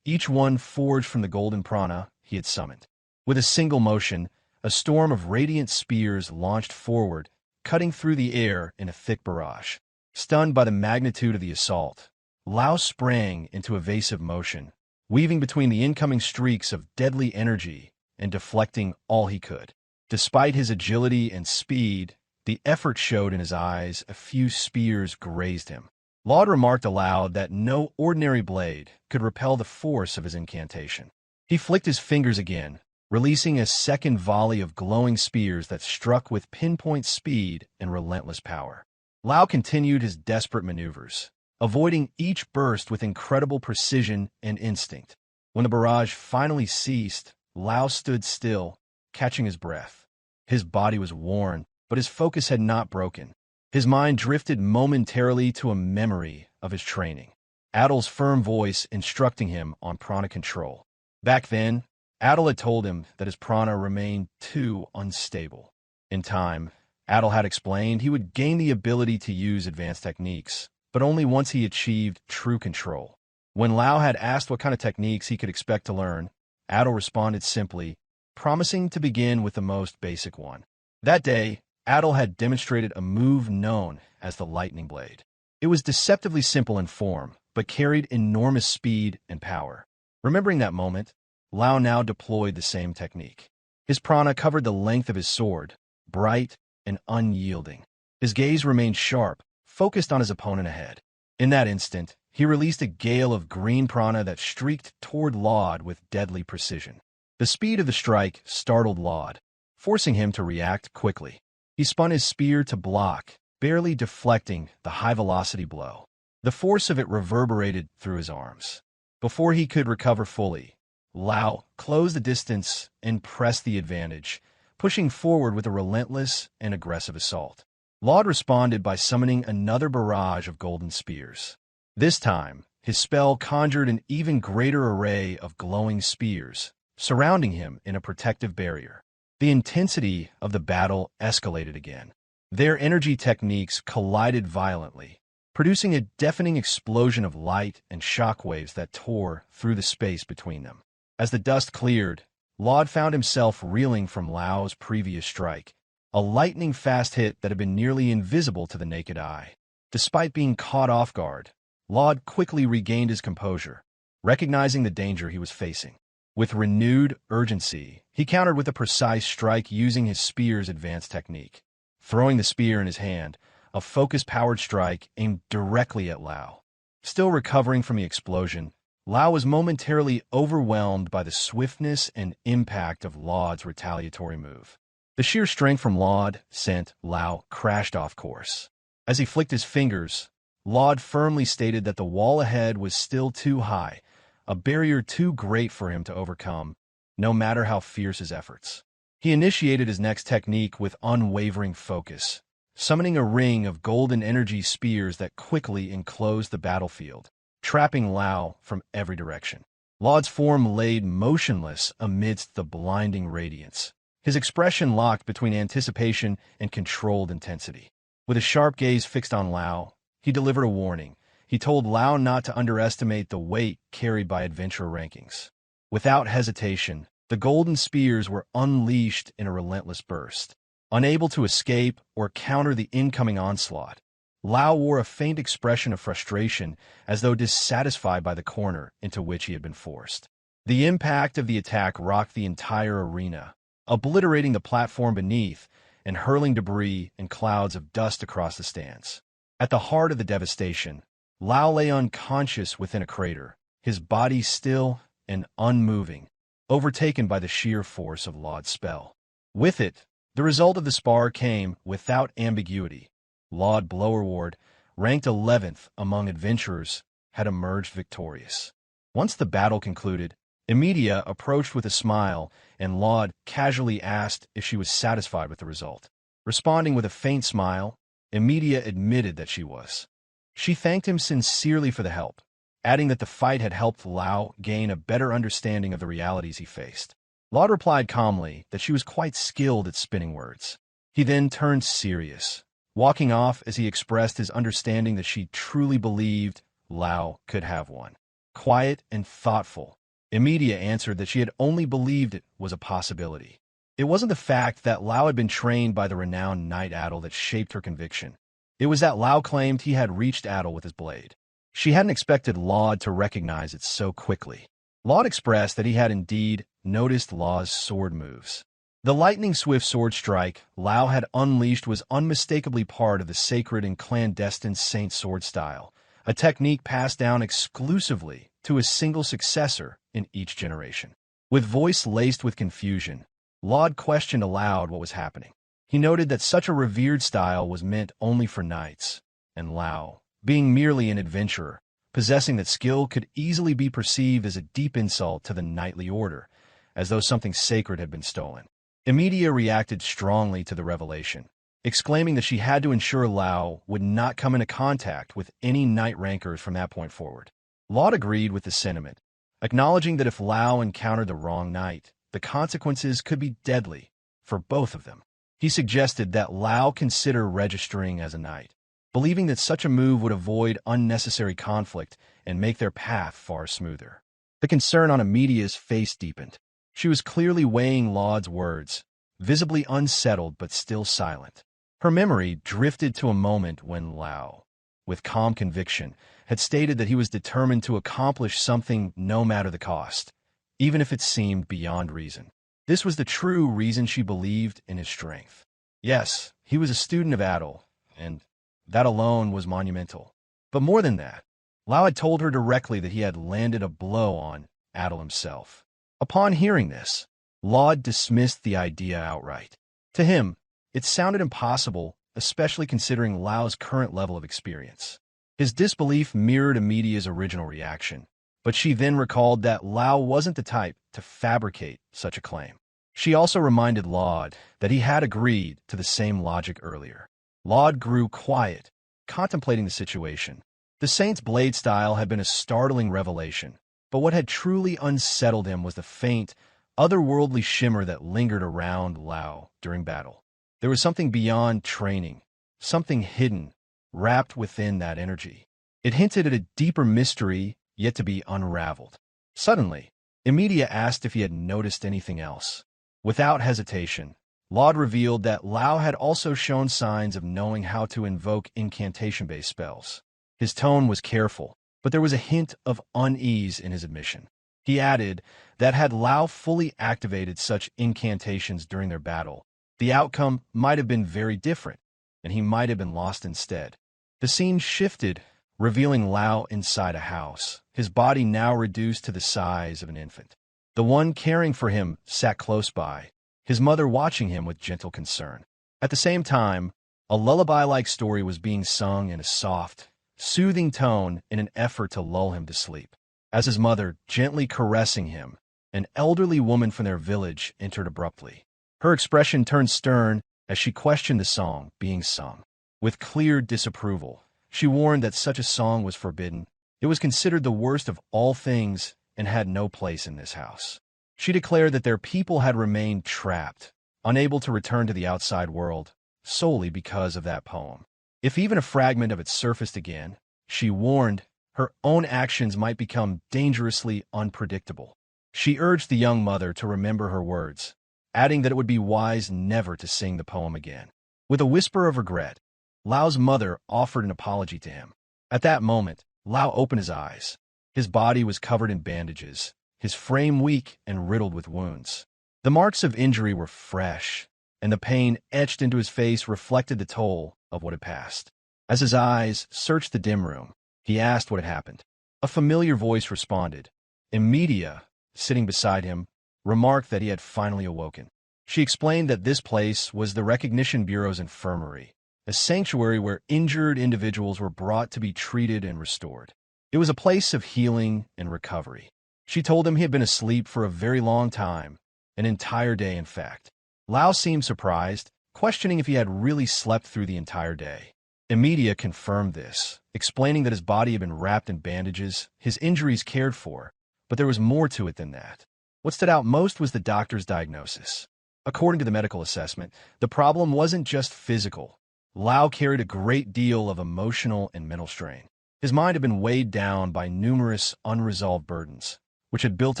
each one forged from the golden prana he had summoned. With a single motion, a storm of radiant spears launched forward, cutting through the air in a thick barrage. Stunned by the magnitude of the assault, Loue sprang into evasive motion, weaving between the incoming streaks of deadly energy and deflecting all he could. Despite his agility and speed, the effort showed in his eyes. A few spears grazed him. Loue remarked aloud that no ordinary blade could repel the force of his incantation. He flicked his fingers again, releasing a second volley of glowing spears that struck with pinpoint speed and relentless power. Loue continued his desperate maneuvers, avoiding each burst with incredible precision and instinct. When the barrage finally ceased, Loue stood still, catching his breath. His body was worn, but his focus had not broken. His mind drifted momentarily to a memory of his training, Adol's firm voice instructing him on prana control. Back then, Adol had told him that his prana remained too unstable. In time, Adol had explained he would gain the ability to use advanced techniques, but only once he achieved true control. When Loue had asked what kind of techniques he could expect to learn, Adol responded simply, promising to begin with the most basic one. That day, Adol had demonstrated a move known as the lightning blade. It was deceptively simple in form, but carried enormous speed and power. Remembering that moment, Loue now deployed the same technique. His prana covered the length of his sword, bright and unyielding. His gaze remained sharp, focused on his opponent ahead. In that instant, he released a gale of green prana that streaked toward Loue with deadly precision. The speed of the strike startled Loue, forcing him to react quickly. He spun his spear to block, barely deflecting the high-velocity blow. The force of it reverberated through his arms. Before he could recover fully, Loue closed the distance and pressed the advantage, pushing forward with a relentless and aggressive assault. Loue responded by summoning another barrage of golden spears. This time, his spell conjured an even greater array of glowing spears, surrounding him in a protective barrier. The intensity of the battle escalated again. Their energy techniques collided violently, producing a deafening explosion of light and shockwaves that tore through the space between them. As the dust cleared, Loue found himself reeling from Lau's previous strike, a lightning-fast hit that had been nearly invisible to the naked eye. Despite being caught off guard, Loue quickly regained his composure, recognizing the danger he was facing. With renewed urgency, he countered with a precise strike using his spear's advanced technique. Throwing the spear in his hand, a focus-powered strike aimed directly at Loue. Still recovering from the explosion, Loue was momentarily overwhelmed by the swiftness and impact of Lau's retaliatory move. The sheer strength from Loue sent Loue crashed off course. As he flicked his fingers, Loue firmly stated that the wall ahead was still too high, a barrier too great for him to overcome, no matter how fierce his efforts. He initiated his next technique with unwavering focus, summoning a ring of golden energy spears that quickly enclosed the battlefield, trapping Loue from every direction. Lau's form laid motionless amidst the blinding radiance, his expression locked between anticipation and controlled intensity. With a sharp gaze fixed on Loue, he delivered a warning. He told Loue not to underestimate the weight carried by adventurer rankings. Without hesitation, the golden spears were unleashed in a relentless burst. Unable to escape or counter the incoming onslaught, Loue wore a faint expression of frustration as though dissatisfied by the corner into which he had been forced. The impact of the attack rocked the entire arena, obliterating the platform beneath and hurling debris and clouds of dust across the stands. At the heart of the devastation, Loue lay unconscious within a crater, his body still and unmoving, overtaken by the sheer force of Lau's spell. With it, the result of the spar came without ambiguity. Loue Blowerward ranked 11th among adventurers, had emerged victorious. Once the battle concluded, Emilia approached with a smile, and Loue casually asked if she was satisfied with the result. Responding with a faint smile, Emilia admitted that she was. She thanked him sincerely for the help, adding that the fight had helped Loue gain a better understanding of the realities he faced. Loue replied calmly that she was quite skilled at spinning words. He then turned serious, walking off as he expressed his understanding that she truly believed Loue could have won. Quiet and thoughtful, Emilia answered that she had only believed it was a possibility. It wasn't the fact that Loue had been trained by the renowned knight Adol that shaped her conviction. It was that Loue claimed he had reached Adol with his blade. She hadn't expected Loue to recognize it so quickly. Loue expressed that he had indeed noticed Laue's sword moves. The lightning-swift sword strike Loue had unleashed was unmistakably part of the sacred and clandestine saint sword style, a technique passed down exclusively to a single successor in each generation. With voice laced with confusion, Loue questioned aloud what was happening. He noted that such a revered style was meant only for knights, and Loue, being merely an adventurer, possessing that skill, could easily be perceived as a deep insult to the knightly order, as though something sacred had been stolen. Emilia reacted strongly to the revelation, exclaiming that she had to ensure Loue would not come into contact with any knight rankers from that point forward. Loue agreed with the sentiment, acknowledging that if Loue encountered the wrong knight, the consequences could be deadly for both of them. He suggested that Loue consider registering as a knight, believing that such a move would avoid unnecessary conflict and make their path far smoother. The concern on Emilia's face deepened. She was clearly weighing Laude's words, visibly unsettled but still silent. Her memory drifted to a moment when Loue, with calm conviction, had stated that he was determined to accomplish something no matter the cost, even if it seemed beyond reason. This was the true reason she believed in his strength. Yes, he was a student of Adol, and that alone was monumental. But more than that, Loue had told her directly that he had landed a blow on Adol himself. Upon hearing this, Loue dismissed the idea outright. To him, it sounded impossible, especially considering Lau's current level of experience. His disbelief mirrored Emilia's original reaction, but she then recalled that Loue wasn't the type to fabricate such a claim. She also reminded Loue that he had agreed to the same logic earlier. Loue grew quiet, contemplating the situation. The saint's blade style had been a startling revelation, but what had truly unsettled him was the faint, otherworldly shimmer that lingered around Loue during battle. There was something beyond training, something hidden, wrapped within that energy. It hinted at a deeper mystery yet to be unraveled. Suddenly, Emilia asked if he had noticed anything else. Without hesitation, Loue revealed that Loue had also shown signs of knowing how to invoke incantation-based spells. His tone was careful, but there was a hint of unease in his admission. He added that had Loue fully activated such incantations during their battle, the outcome might have been very different, and he might have been lost instead. The scene shifted, revealing Loue inside a house, his body now reduced to the size of an infant. The one caring for him sat close by, his mother watching him with gentle concern. At the same time, a lullaby-like story was being sung in a soft, soothing tone in an effort to lull him to sleep. As his mother, gently caressing him, an elderly woman from their village entered abruptly. Her expression turned stern as she questioned the song being sung. With clear disapproval, she warned that such a song was forbidden. It was considered the worst of all things and had no place in this house. She declared that their people had remained trapped, unable to return to the outside world, solely because of that poem. If even a fragment of it surfaced again, she warned, her own actions might become dangerously unpredictable. She urged the young mother to remember her words, adding that it would be wise never to sing the poem again. With a whisper of regret, Lau's mother offered an apology to him. At that moment, Loue opened his eyes. His body was covered in bandages, his frame weak and riddled with wounds. The marks of injury were fresh, and the pain etched into his face reflected the toll of what had passed. As his eyes searched the dim room, he asked what had happened. A familiar voice responded. Emilia, sitting beside him, remarked that he had finally awoken. She explained that this place was the Recognition Bureau's infirmary, a sanctuary where injured individuals were brought to be treated and restored. It was a place of healing and recovery. She told him he had been asleep for a very long time, an entire day in fact. Loue seemed surprised, questioning if he had really slept through the entire day. Emilia confirmed this, explaining that his body had been wrapped in bandages, his injuries cared for, but there was more to it than that. What stood out most was the doctor's diagnosis. According to the medical assessment, the problem wasn't just physical. Loue carried a great deal of emotional and mental strain. His mind had been weighed down by numerous unresolved burdens, which had built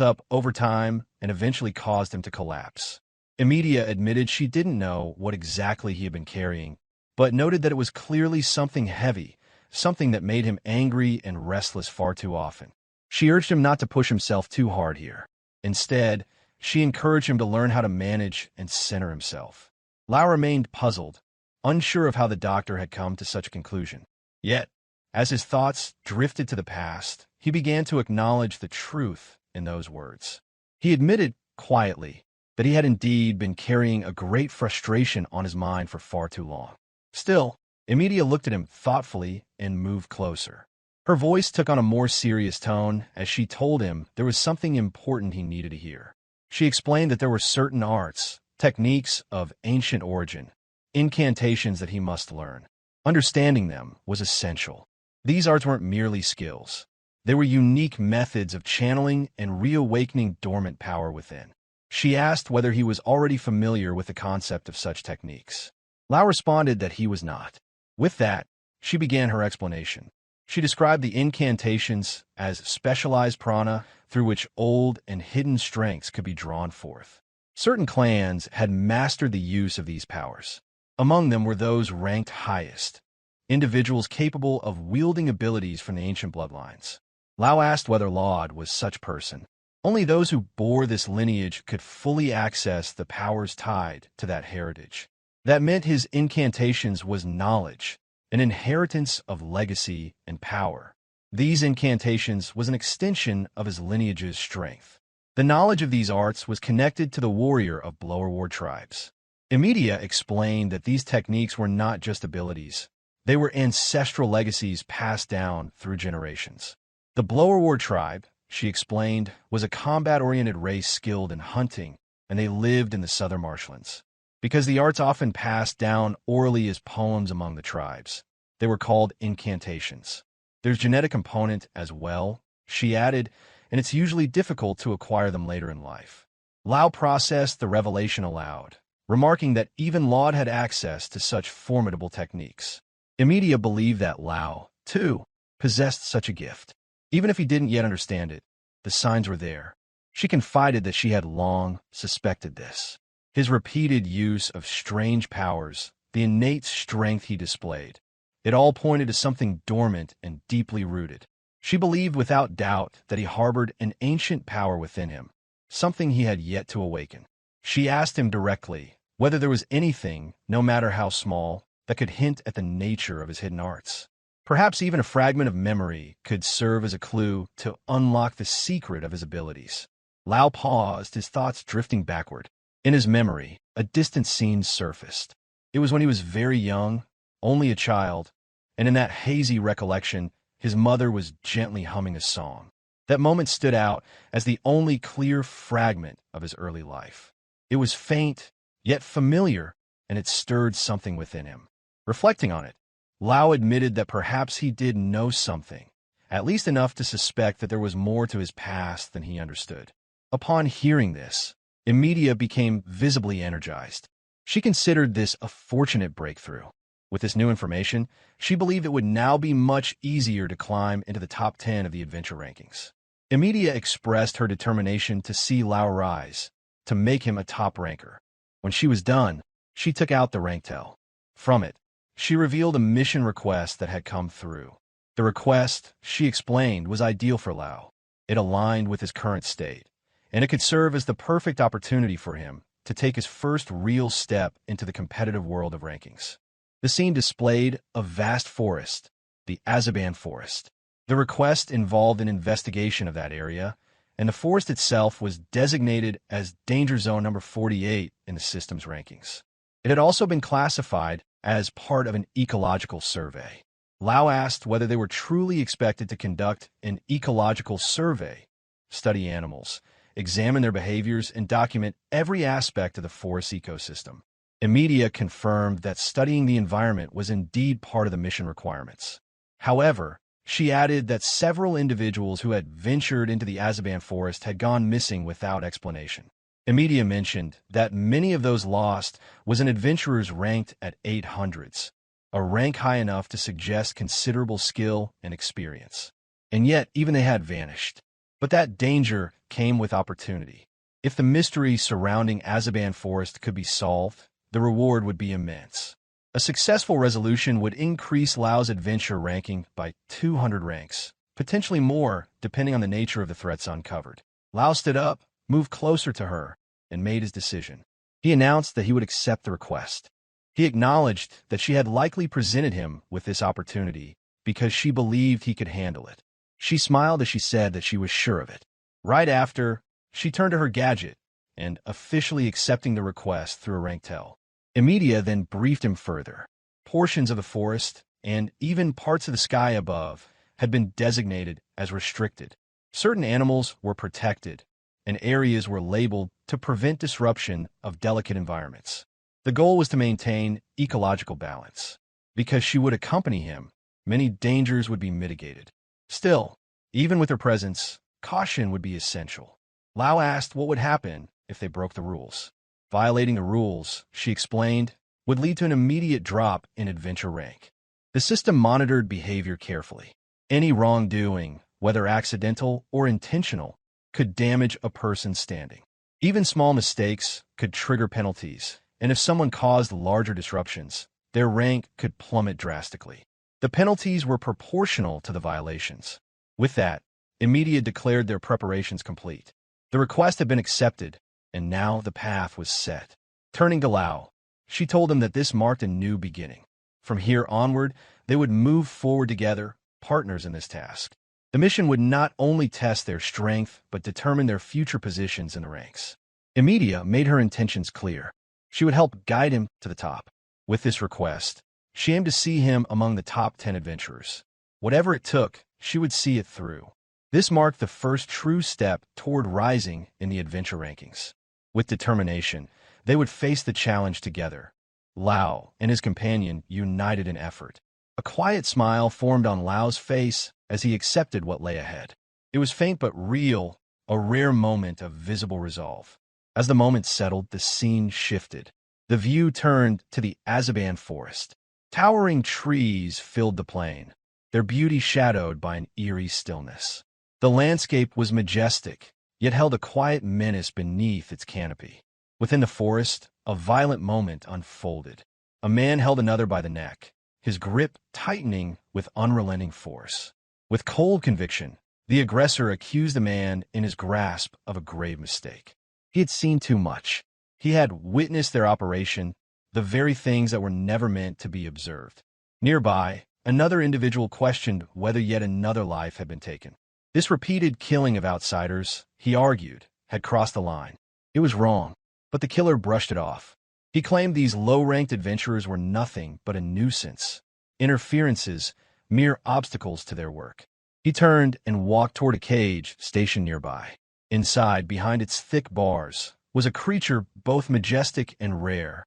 up over time and eventually caused him to collapse. Emilia admitted she didn't know what exactly he had been carrying, but noted that it was clearly something heavy, something that made him angry and restless far too often. She urged him not to push himself too hard here. Instead, she encouraged him to learn how to manage and center himself. Loue remained puzzled, unsure of how the doctor had come to such a conclusion. Yet, as his thoughts drifted to the past, he began to acknowledge the truth in those words. He admitted, quietly, that he had indeed been carrying a great frustration on his mind for far too long. Still, Emilia looked at him thoughtfully and moved closer. Her voice took on a more serious tone as she told him there was something important he needed to hear. She explained that there were certain arts, techniques of ancient origin, incantations that he must learn. Understanding them was essential. These arts weren't merely skills. They were unique methods of channeling and reawakening dormant power within. She asked whether he was already familiar with the concept of such techniques. Loue responded that he was not. With that, she began her explanation. She described the incantations as specialized prana through which old and hidden strengths could be drawn forth. Certain clans had mastered the use of these powers. Among them were those ranked highest, individuals capable of wielding abilities from the ancient bloodlines. Loue asked whether Loue was such person. Only those who bore this lineage could fully access the powers tied to that heritage. That meant his incantations was knowledge, an inheritance of legacy and power. These incantations was an extension of his lineage's strength. The knowledge of these arts was connected to the warrior of Blower Ward tribes. Emilia explained that these techniques were not just abilities. They were ancestral legacies passed down through generations. The Blower Ward tribe, she explained, was a combat-oriented race skilled in hunting, and they lived in the southern marshlands. Because the arts often passed down orally as poems among the tribes, they were called incantations. There's genetic component as well, she added, and it's usually difficult to acquire them later in life. Loue processed the revelation aloud, remarking that even Loue had access to such formidable techniques. Emilia believed that Loue, too, possessed such a gift. Even if he didn't yet understand it, the signs were there. She confided that she had long suspected this. His repeated use of strange powers, the innate strength he displayed, it all pointed to something dormant and deeply rooted. She believed without doubt that he harbored an ancient power within him, something he had yet to awaken. She asked him directly whether there was anything, no matter how small, that could hint at the nature of his hidden arts. Perhaps even a fragment of memory could serve as a clue to unlock the secret of his abilities. Loue paused, his thoughts drifting backward. In his memory, a distant scene surfaced. It was when he was very young, only a child, and in that hazy recollection, his mother was gently humming a song. That moment stood out as the only clear fragment of his early life. It was faint, yet familiar, and it stirred something within him. Reflecting on it, Loue admitted that perhaps he did know something, at least enough to suspect that there was more to his past than he understood. Upon hearing this, Emilia became visibly energized. She considered this a fortunate breakthrough. With this new information, she believed it would now be much easier to climb into the top 10 of the adventure rankings. Emilia expressed her determination to see Loue rise, to make him a top ranker. When she was done, she took out the rank tell. From it, she revealed a mission request that had come through. The request, she explained, was ideal for Loue. It aligned with his current state, and it could serve as the perfect opportunity for him to take his first real step into the competitive world of rankings. The scene displayed a vast forest, the Azaban Forest. The request involved an investigation of that area, and the forest itself was designated as Danger Zone number 48 in the system's rankings. It had also been classified as part of an ecological survey. Loue asked whether they were truly expected to conduct an ecological survey, study animals, examine their behaviors, and document every aspect of the forest ecosystem. Emilia confirmed that studying the environment was indeed part of the mission requirements. However, she added that several individuals who had ventured into the Azaban forest had gone missing without explanation. Emilia mentioned that many of those lost was in adventurers ranked at 800s, a rank high enough to suggest considerable skill and experience. And yet, even they had vanished. But that danger came with opportunity. If the mystery surrounding Azaban Forest could be solved, the reward would be immense. A successful resolution would increase Lou's adventure ranking by 200 ranks, potentially more, depending on the nature of the threats uncovered. Loue stood up, moved closer to her, and made his decision. He announced that he would accept the request. He acknowledged that she had likely presented him with this opportunity because she believed he could handle it. She smiled as she said that she was sure of it. Right after, she turned to her gadget and officially accepting the request through a ranked tell. Emilia then briefed him further. Portions of the forest, and even parts of the sky above, had been designated as restricted. Certain animals were protected, and areas were labeled to prevent disruption of delicate environments. The goal was to maintain ecological balance. Because she would accompany him, many dangers would be mitigated. Still, even with her presence, caution would be essential. Loue asked what would happen if they broke the rules. Violating the rules, she explained, would lead to an immediate drop in adventure rank. The system monitored behavior carefully. Any wrongdoing, whether accidental or intentional, could damage a person's standing. Even small mistakes could trigger penalties, and if someone caused larger disruptions, their rank could plummet drastically. The penalties were proportional to the violations. With that, Emilia declared their preparations complete. The request had been accepted, and now the path was set. Turning to Loue, she told him that this marked a new beginning. From here onward, they would move forward together, partners in this task. The mission would not only test their strength, but determine their future positions in the ranks. Emilia made her intentions clear. She would help guide him to the top. With this request, she aimed to see him among the top 10 adventurers. Whatever it took, she would see it through. This marked the first true step toward rising in the adventure rankings. With determination, they would face the challenge together. Loue and his companion united in effort. A quiet smile formed on Lau's face as he accepted what lay ahead. It was faint but real, a rare moment of visible resolve. As the moment settled, the scene shifted. The view turned to the Azaban forest. Towering trees filled the plain, their beauty shadowed by an eerie stillness. The landscape was majestic, yet held a quiet menace beneath its canopy. Within the forest, a violent moment unfolded. A man held another by the neck, his grip tightening with unrelenting force. With cold conviction, the aggressor accused the man in his grasp of a grave mistake. He had seen too much. He had witnessed their operation, the very things that were never meant to be observed. Nearby, another individual questioned whether yet another life had been taken. This repeated killing of outsiders, he argued, had crossed the line. It was wrong, but the killer brushed it off. He claimed these low-ranked adventurers were nothing but a nuisance, interferences, mere obstacles to their work. He turned and walked toward a cage stationed nearby. Inside, behind its thick bars, was a creature both majestic and rare,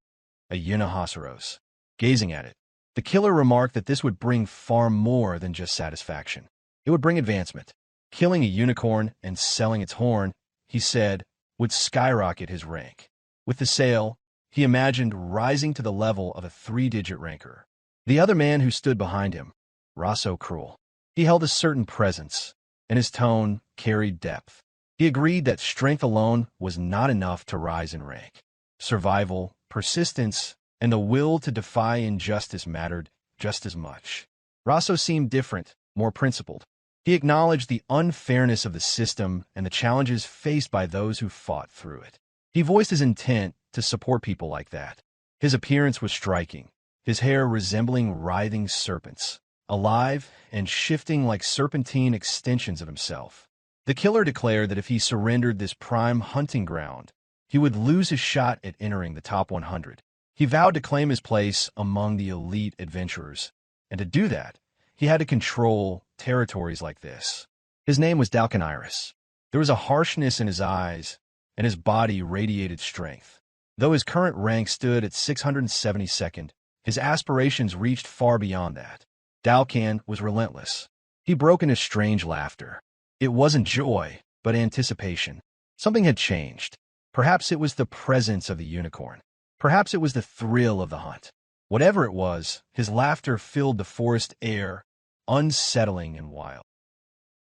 a Yunahasauros. Gazing at it, the killer remarked that this would bring far more than just satisfaction. It would bring advancement. Killing a unicorn and selling its horn, he said, would skyrocket his rank. With the sale, he imagined rising to the level of a 3-digit ranker. The other man who stood behind him, Rosso Cruel, he held a certain presence, and his tone carried depth. He agreed that strength alone was not enough to rise in rank. Survival, persistence, and the will to defy injustice mattered just as much. Rosso seemed different, more principled. He acknowledged the unfairness of the system and the challenges faced by those who fought through it. He voiced his intent to support people like that. His appearance was striking, his hair resembling writhing serpents, alive and shifting like serpentine extensions of himself. The killer declared that if he surrendered this prime hunting ground, he would lose his shot at entering the top 100. He vowed to claim his place among the elite adventurers, and to do that, he had to control territories like this. His name was Dalcaniris. There was a harshness in his eyes, and his body radiated strength. Though his current rank stood at 672nd, his aspirations reached far beyond that. Dalcan was relentless. He broke into strange laughter. It wasn't joy, but anticipation. Something had changed. Perhaps it was the presence of the unicorn. Perhaps it was the thrill of the hunt. Whatever it was, his laughter filled the forest air, unsettling and wild.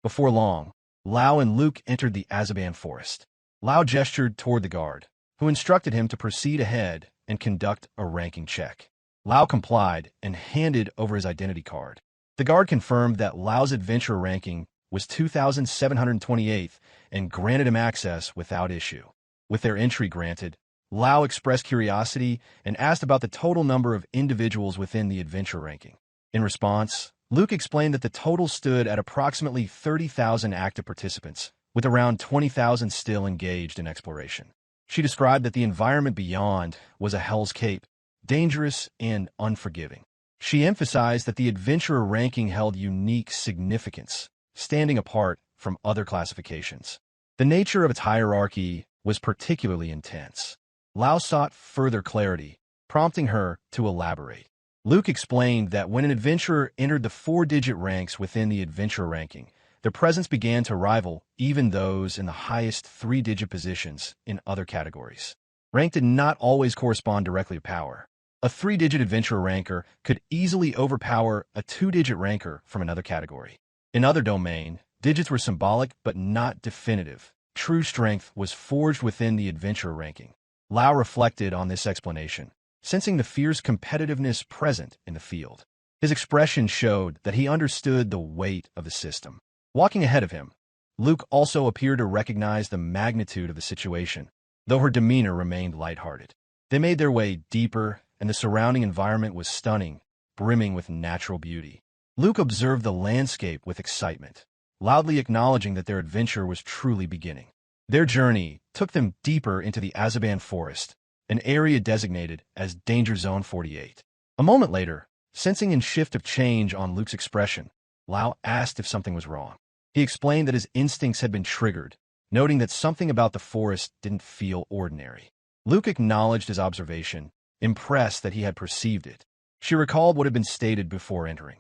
Before long, Loue and Luke entered the Azaban forest. Loue gestured toward the guard, who instructed him to proceed ahead and conduct a ranking check. Loue complied and handed over his identity card. The guard confirmed that Lau's adventure ranking was 2,728th and granted him access without issue. With their entry granted, Loue expressed curiosity and asked about the total number of individuals within the adventure ranking. In response, Luke explained that the total stood at approximately 30,000 active participants, with around 20,000 still engaged in exploration. She described that the environment beyond was a hell's cape, dangerous and unforgiving. She emphasized that the adventurer ranking held unique significance, standing apart from other classifications. The nature of its hierarchy was particularly intense. Loue sought further clarity, prompting her to elaborate. Luke explained that when an adventurer entered the 4-digit ranks within the adventurer ranking, their presence began to rival even those in the highest 3-digit positions in other categories. Rank did not always correspond directly to power. A 3-digit adventurer ranker could easily overpower a 2-digit ranker from another category. In other domain, digits were symbolic but not definitive. True strength was forged within the adventurer ranking. Loue reflected on this explanation, sensing the fierce competitiveness present in the field. His expression showed that he understood the weight of the system. Walking ahead of him, Luke also appeared to recognize the magnitude of the situation, though her demeanor remained lighthearted. They made their way deeper, and the surrounding environment was stunning, brimming with natural beauty. Luke observed the landscape with excitement, loudly acknowledging that their adventure was truly beginning. Their journey took them deeper into the Azaban forest, an area designated as Danger Zone 48. A moment later, sensing a shift of change on Luke's expression, Loue asked if something was wrong. He explained that his instincts had been triggered, noting that something about the forest didn't feel ordinary. Luke acknowledged his observation, impressed that he had perceived it. She recalled what had been stated before entering.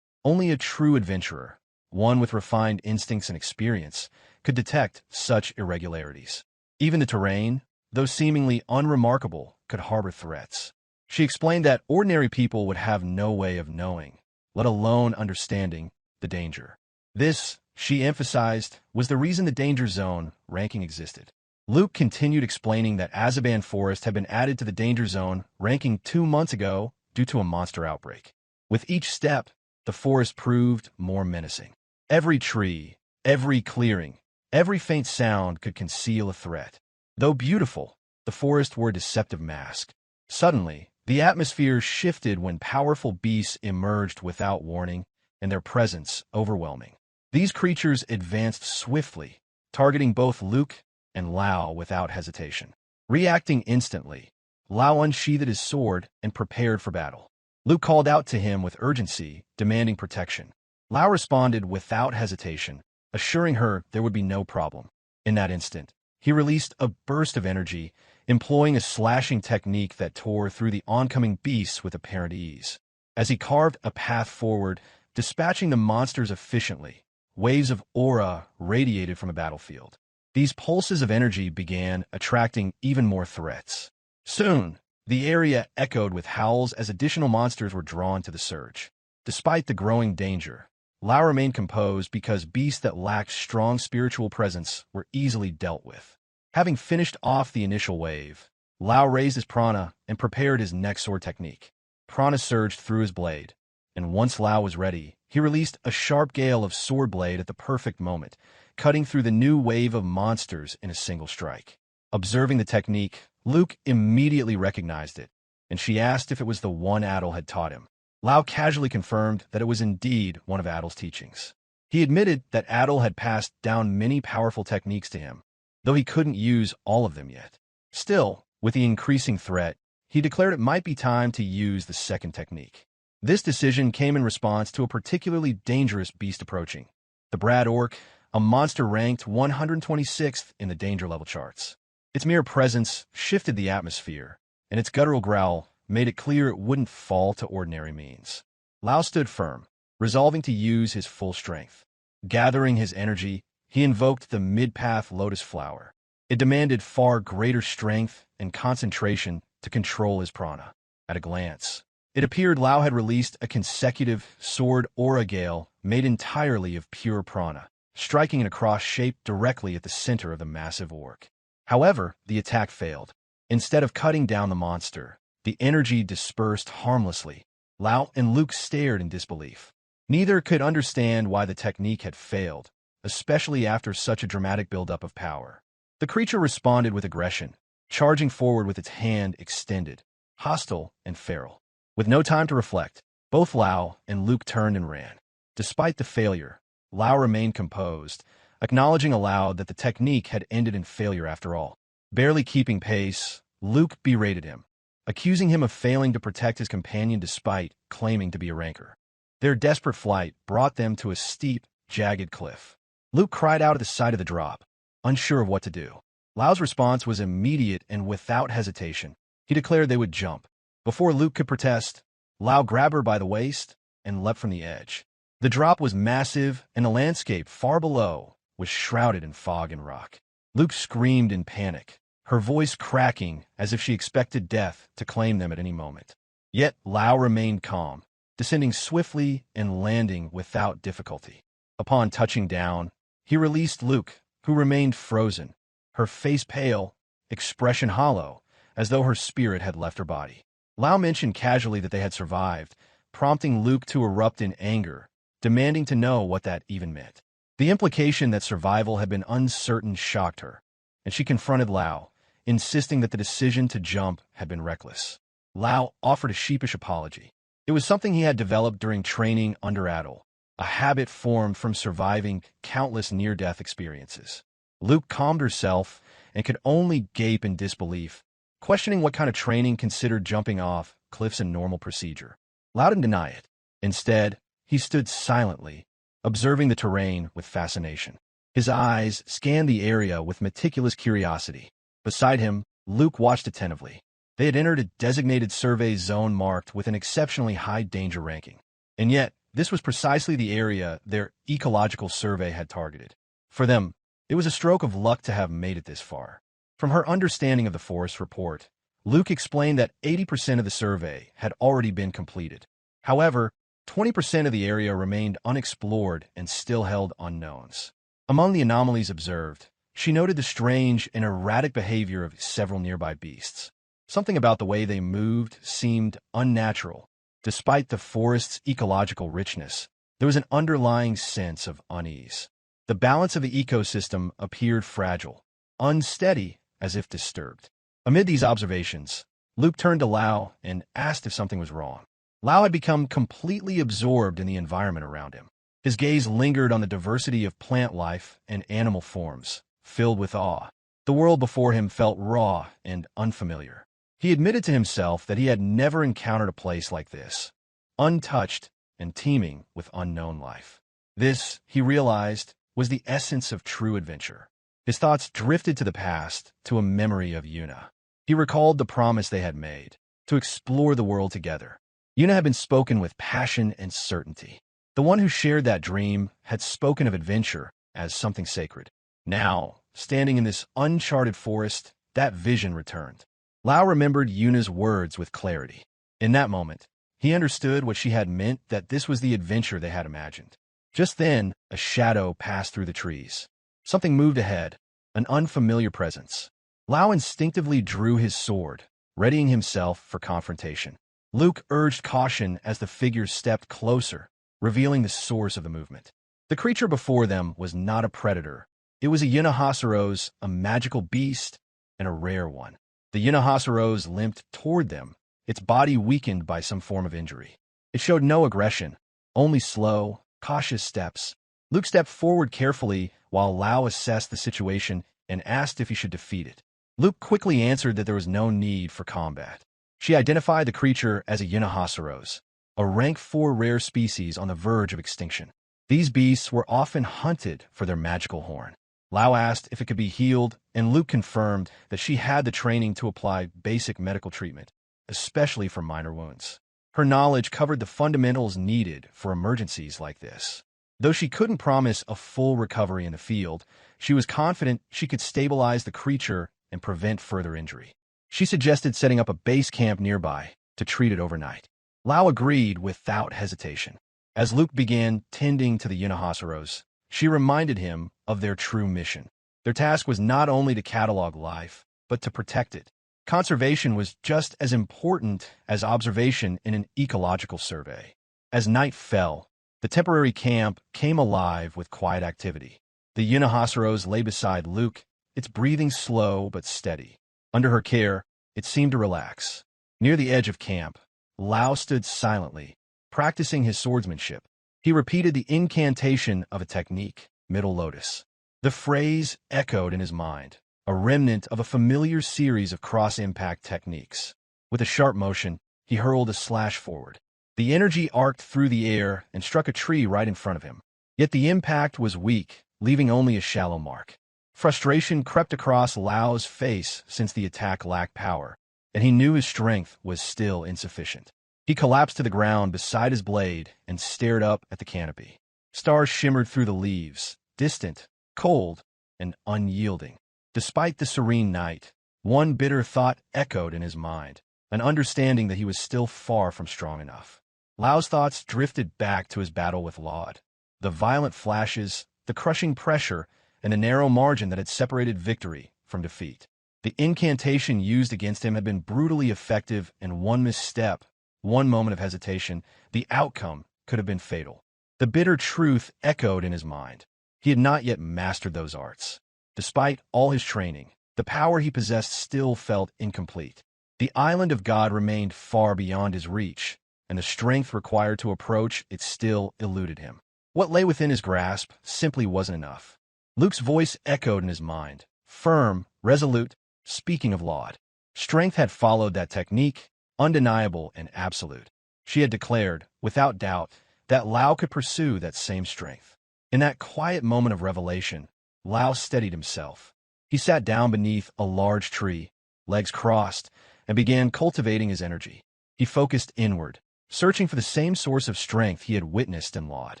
Only a true adventurer, one with refined instincts and experience, could detect such irregularities. Even the terrain, though seemingly unremarkable, could harbor threats. She explained that ordinary people would have no way of knowing, let alone understanding, the danger. This, she emphasized, was the reason the danger zone ranking existed. Luke continued explaining that Azaban Forest had been added to the danger zone ranking 2 months ago due to a monster outbreak. With each step, the forest proved more menacing. Every tree, every clearing, every faint sound could conceal a threat. Though beautiful, the forests were a deceptive mask. Suddenly, the atmosphere shifted when powerful beasts emerged without warning, and their presence overwhelming. These creatures advanced swiftly, targeting both Luke and Loue without hesitation. Reacting instantly, Loue unsheathed his sword and prepared for battle. Luke called out to him with urgency, demanding protection. Loue responded without hesitation, assuring her there would be no problem. In that instant, he released a burst of energy, employing a slashing technique that tore through the oncoming beasts with apparent ease. As he carved a path forward, dispatching the monsters efficiently, waves of aura radiated from the battlefield. These pulses of energy began attracting even more threats. Soon, the area echoed with howls as additional monsters were drawn to the surge. Despite the growing danger, Loue remained composed because beasts that lacked strong spiritual presence were easily dealt with. Having finished off the initial wave, Loue raised his prana and prepared his next sword technique. Prana surged through his blade, and once Loue was ready, he released a sharp gale of sword blade at the perfect moment, cutting through the new wave of monsters in a single strike. Observing the technique, Luke immediately recognized it, and she asked if it was the one Adol had taught him. Loue casually confirmed that it was indeed one of Adol's teachings. He admitted that Adol had passed down many powerful techniques to him, though he couldn't use all of them yet. Still, with the increasing threat, he declared it might be time to use the second technique. This decision came in response to a particularly dangerous beast approaching. The Brad Orc, a monster ranked 126th in the danger level charts. Its mere presence shifted the atmosphere, and its guttural growl made it clear it wouldn't fall to ordinary means. Loue stood firm, resolving to use his full strength. Gathering his energy, he invoked the mid-path lotus flower. It demanded far greater strength and concentration to control his prana. At a glance, it appeared Loue had released a consecutive sword aura gale made entirely of pure prana, striking in a cross shape directly at the center of the massive orc. However, the attack failed. Instead of cutting down the monster, the energy dispersed harmlessly. Loue and Luke stared in disbelief. Neither could understand why the technique had failed, especially after such a dramatic buildup of power. The creature responded with aggression, charging forward with its hand extended, hostile and feral. With no time to reflect, both Loue and Luke turned and ran. Despite the failure, Loue remained composed, acknowledging aloud that the technique had ended in failure after all. Barely keeping pace, Luke berated him, accusing him of failing to protect his companion despite claiming to be a ranker. Their desperate flight brought them to a steep, jagged cliff. Luke cried out at the sight of the drop, unsure of what to do. Lau's response was immediate and without hesitation. He declared they would jump. Before Luke could protest, Loue grabbed her by the waist and leapt from the edge. The drop was massive, and the landscape far below was shrouded in fog and rock. Luke screamed in panic, her voice cracking as if she expected death to claim them at any moment. Yet Loue remained calm, descending swiftly and landing without difficulty. Upon touching down, he released Luke, who remained frozen, her face pale, expression hollow, as though her spirit had left her body. Loue mentioned casually that they had survived, prompting Luke to erupt in anger, demanding to know what that even meant. The implication that survival had been uncertain shocked her, and she confronted Loue, insisting that the decision to jump had been reckless. Loue offered a sheepish apology. It was something he had developed during training under Adol, a habit formed from surviving countless near-death experiences. Luke calmed herself and could only gape in disbelief, questioning what kind of training considered jumping off cliffs a normal procedure. Loue didn't deny it. Instead, he stood silently, observing the terrain with fascination. His eyes scanned the area with meticulous curiosity. Beside him, Luke watched attentively. They had entered a designated survey zone marked with an exceptionally high danger ranking. And yet, this was precisely the area their ecological survey had targeted. For them, it was a stroke of luck to have made it this far. From her understanding of the forest report, Luke explained that 80% of the survey had already been completed. However, 20% of the area remained unexplored and still held unknowns. Among the anomalies observed, she noted the strange and erratic behavior of several nearby beasts. Something about the way they moved seemed unnatural. Despite the forest's ecological richness, there was an underlying sense of unease. The balance of the ecosystem appeared fragile, unsteady, as if disturbed. Amid these observations, Luke turned to Loue and asked if something was wrong. Loue had become completely absorbed in the environment around him. His gaze lingered on the diversity of plant life and animal forms, filled with awe. The world before him felt raw and unfamiliar. He admitted to himself that he had never encountered a place like this, untouched and teeming with unknown life. This, he realized, was the essence of true adventure. His thoughts drifted to the past, to a memory of Yuna. He recalled the promise they had made, to explore the world together. Yuna had been spoken with passion and certainty. The one who shared that dream had spoken of adventure as something sacred. Now, standing in this uncharted forest, that vision returned. Loue remembered Yuna's words with clarity. In that moment, he understood what she had meant, that this was the adventure they had imagined. Just then, a shadow passed through the trees. Something moved ahead, an unfamiliar presence. Loue instinctively drew his sword, readying himself for confrontation. Luke urged caution as the figure stepped closer, revealing the source of the movement. The creature before them was not a predator. It was a Yunahasaros, a magical beast, and a rare one. The Yunahasaros limped toward them, its body weakened by some form of injury. It showed no aggression, only slow, cautious steps. Luke stepped forward carefully while Loue assessed the situation and asked if he should defeat it. Luke quickly answered that there was no need for combat. She identified the creature as a Yunahasaros, a rank 4 rare species on the verge of extinction. These beasts were often hunted for their magical horn. Loue asked if it could be healed, and Luke confirmed that she had the training to apply basic medical treatment, especially for minor wounds. Her knowledge covered the fundamentals needed for emergencies like this. Though she couldn't promise a full recovery in the field, she was confident she could stabilize the creature and prevent further injury. She suggested setting up a base camp nearby to treat it overnight. Loue agreed without hesitation. As Luke began tending to the Yunahasaros, she reminded him of their true mission. Their task was not only to catalog life, but to protect it. Conservation was just as important as observation in an ecological survey. As night fell, the temporary camp came alive with quiet activity. The Yunahasaros lay beside Luke, its breathing slow but steady. Under her care, it seemed to relax. Near the edge of camp, Loue stood silently, practicing his swordsmanship. He repeated the incantation of a technique, Middle Lotus. The phrase echoed in his mind, a remnant of a familiar series of cross-impact techniques. With a sharp motion, he hurled a slash forward. The energy arced through the air and struck a tree right in front of him. Yet the impact was weak, leaving only a shallow mark. Frustration crept across Lau's face since the attack lacked power, and he knew his strength was still insufficient. He collapsed to the ground beside his blade and stared up at the canopy. Stars shimmered through the leaves, distant, cold, and unyielding. Despite the serene night, one bitter thought echoed in his mind, an understanding that he was still far from strong enough. Lau's thoughts drifted back to his battle with Laud. The violent flashes, the crushing pressure, and the narrow margin that had separated victory from defeat. The incantation used against him had been brutally effective, and one misstep, one moment of hesitation, the outcome could have been fatal. The bitter truth echoed in his mind. He had not yet mastered those arts. Despite all his training, the power he possessed still felt incomplete. The island of God remained far beyond his reach, and the strength required to approach it still eluded him. What lay within his grasp simply wasn't enough. Luke's voice echoed in his mind, firm, resolute, speaking of Laud. Strength had followed that technique, undeniable and absolute. She had declared, without doubt, that Loue could pursue that same strength. In that quiet moment of revelation, Loue steadied himself. He sat down beneath a large tree, legs crossed, and began cultivating his energy. He focused inward, searching for the same source of strength he had witnessed in Laud.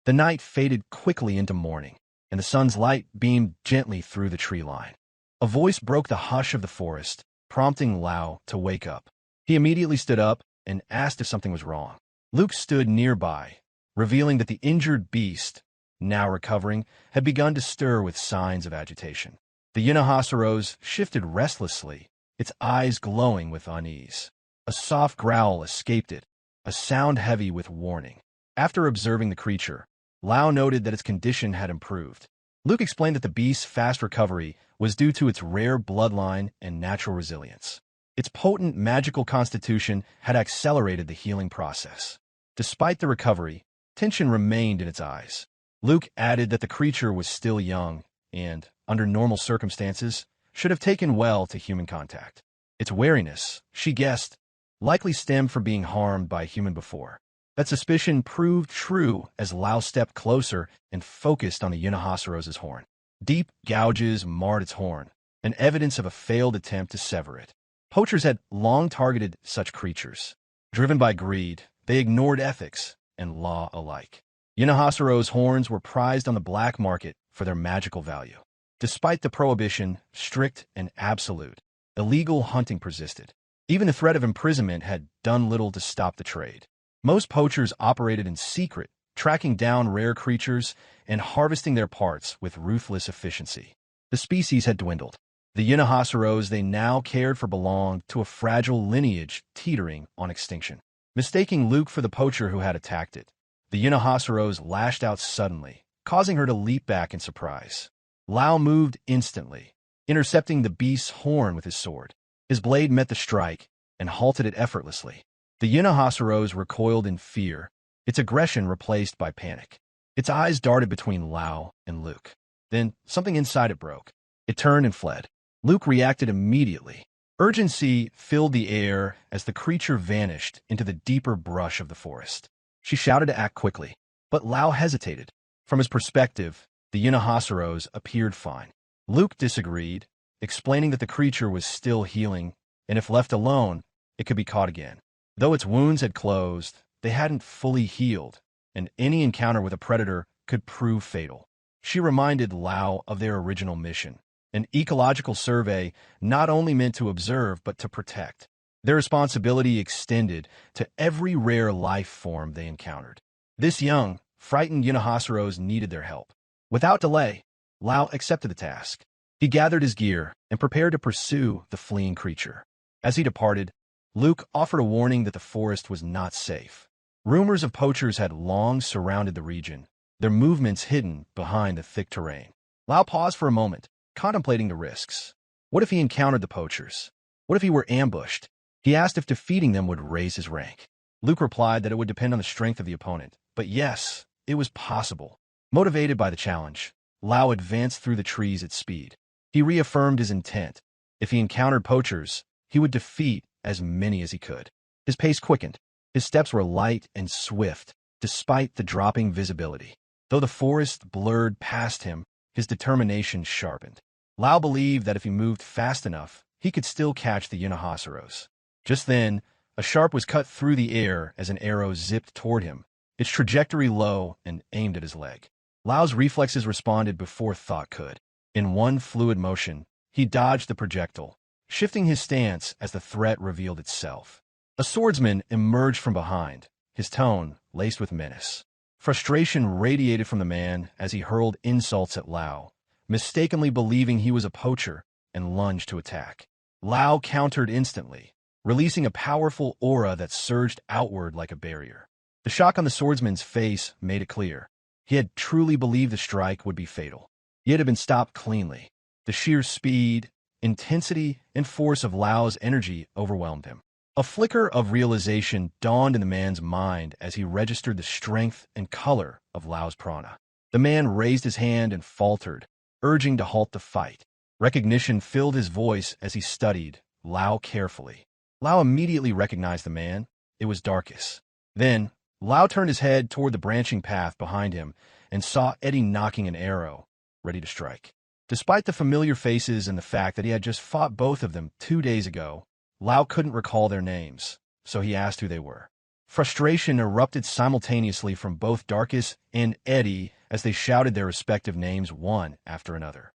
The night faded quickly into morning, and the sun's light beamed gently through the tree line. A voice broke the hush of the forest, prompting Loue to wake up. He immediately stood up and asked if something was wrong. Luke stood nearby, revealing that the injured beast, now recovering, had begun to stir with signs of agitation. The Yunahasaros shifted restlessly, its eyes glowing with unease. A soft growl escaped it, a sound heavy with warning. After observing the creature, Loue noted that its condition had improved. Luke explained that the beast's fast recovery was due to its rare bloodline and natural resilience. Its potent magical constitution had accelerated the healing process. Despite the recovery, tension remained in its eyes. Luke added that the creature was still young and, under normal circumstances, should have taken well to human contact. Its wariness, she guessed, likely stemmed from being harmed by a human before. That suspicion proved true as Loue stepped closer and focused on the Yunahasaros' horn. Deep gouges marred its horn, an evidence of a failed attempt to sever it. Poachers had long targeted such creatures. Driven by greed, they ignored ethics and law alike. Yunahasaros' horns were prized on the black market for their magical value. Despite the prohibition, strict and absolute, illegal hunting persisted. Even the threat of imprisonment had done little to stop the trade. Most poachers operated in secret, tracking down rare creatures and harvesting their parts with ruthless efficiency. The species had dwindled. The Yunahasaros they now cared for belonged to a fragile lineage teetering on extinction. Mistaking Luke for the poacher who had attacked it, the Yunahasaros lashed out suddenly, causing her to leap back in surprise. Loue moved instantly, intercepting the beast's horn with his sword. His blade met the strike and halted it effortlessly. The Yunahasaros recoiled in fear, its aggression replaced by panic. Its eyes darted between Loue and Luke. Then something inside it broke. It turned and fled. Luke reacted immediately. Urgency filled the air as the creature vanished into the deeper brush of the forest. She shouted to act quickly, but Loue hesitated. From his perspective, the Yunahasaros appeared fine. Loue disagreed, explaining that the creature was still healing, and if left alone, it could be caught again. Though its wounds had closed, they hadn't fully healed, and any encounter with a predator could prove fatal. She reminded Loue of their original mission, an ecological survey not only meant to observe but to protect. Their responsibility extended to every rare life form they encountered. This young, frightened Yunahasaros needed their help. Without delay, Loue accepted the task. He gathered his gear and prepared to pursue the fleeing creature. As he departed, Loue offered a warning that the forest was not safe. Rumors of poachers had long surrounded the region, their movements hidden behind the thick terrain. Loue paused for a moment, contemplating the risks. What if he encountered the poachers? What if he were ambushed? He asked if defeating them would raise his rank. Loue replied that it would depend on the strength of the opponent, but yes, it was possible. Motivated by the challenge, Loue advanced through the trees at speed. He reaffirmed his intent. If he encountered poachers, he would defeat as many as he could. His pace quickened. His steps were light and swift, despite the dropping visibility. Though the forest blurred past him, his determination sharpened. Loue believed that if he moved fast enough, he could still catch the Yunahasaros. Just then, a sharp was cut through the air as an arrow zipped toward him, its trajectory low and aimed at his leg. Lau's reflexes responded before thought could. In one fluid motion, he dodged the projectile, shifting his stance as the threat revealed itself. A swordsman emerged from behind, his tone laced with menace. Frustration radiated from the man as he hurled insults at Loue, mistakenly believing he was a poacher, and lunged to attack. Loue countered instantly, releasing a powerful aura that surged outward like a barrier. The shock on the swordsman's face made it clear. He had truly believed the strike would be fatal, yet it had been stopped cleanly. The sheer speed, intensity, and force of Lau's energy overwhelmed him. A flicker of realization dawned in the man's mind as he registered the strength and color of Lau's prana. The man raised his hand and faltered, urging to halt the fight. Recognition filled his voice as he studied Loue carefully. Loue immediately recognized the man. It was Darkus. Then, Loue turned his head toward the branching path behind him and saw Eddie knocking an arrow, ready to strike. Despite the familiar faces and the fact that he had just fought both of them 2 days ago, Loue couldn't recall their names, so he asked who they were. Frustration erupted simultaneously from both Darkus and Eddie as they shouted their respective names one after another.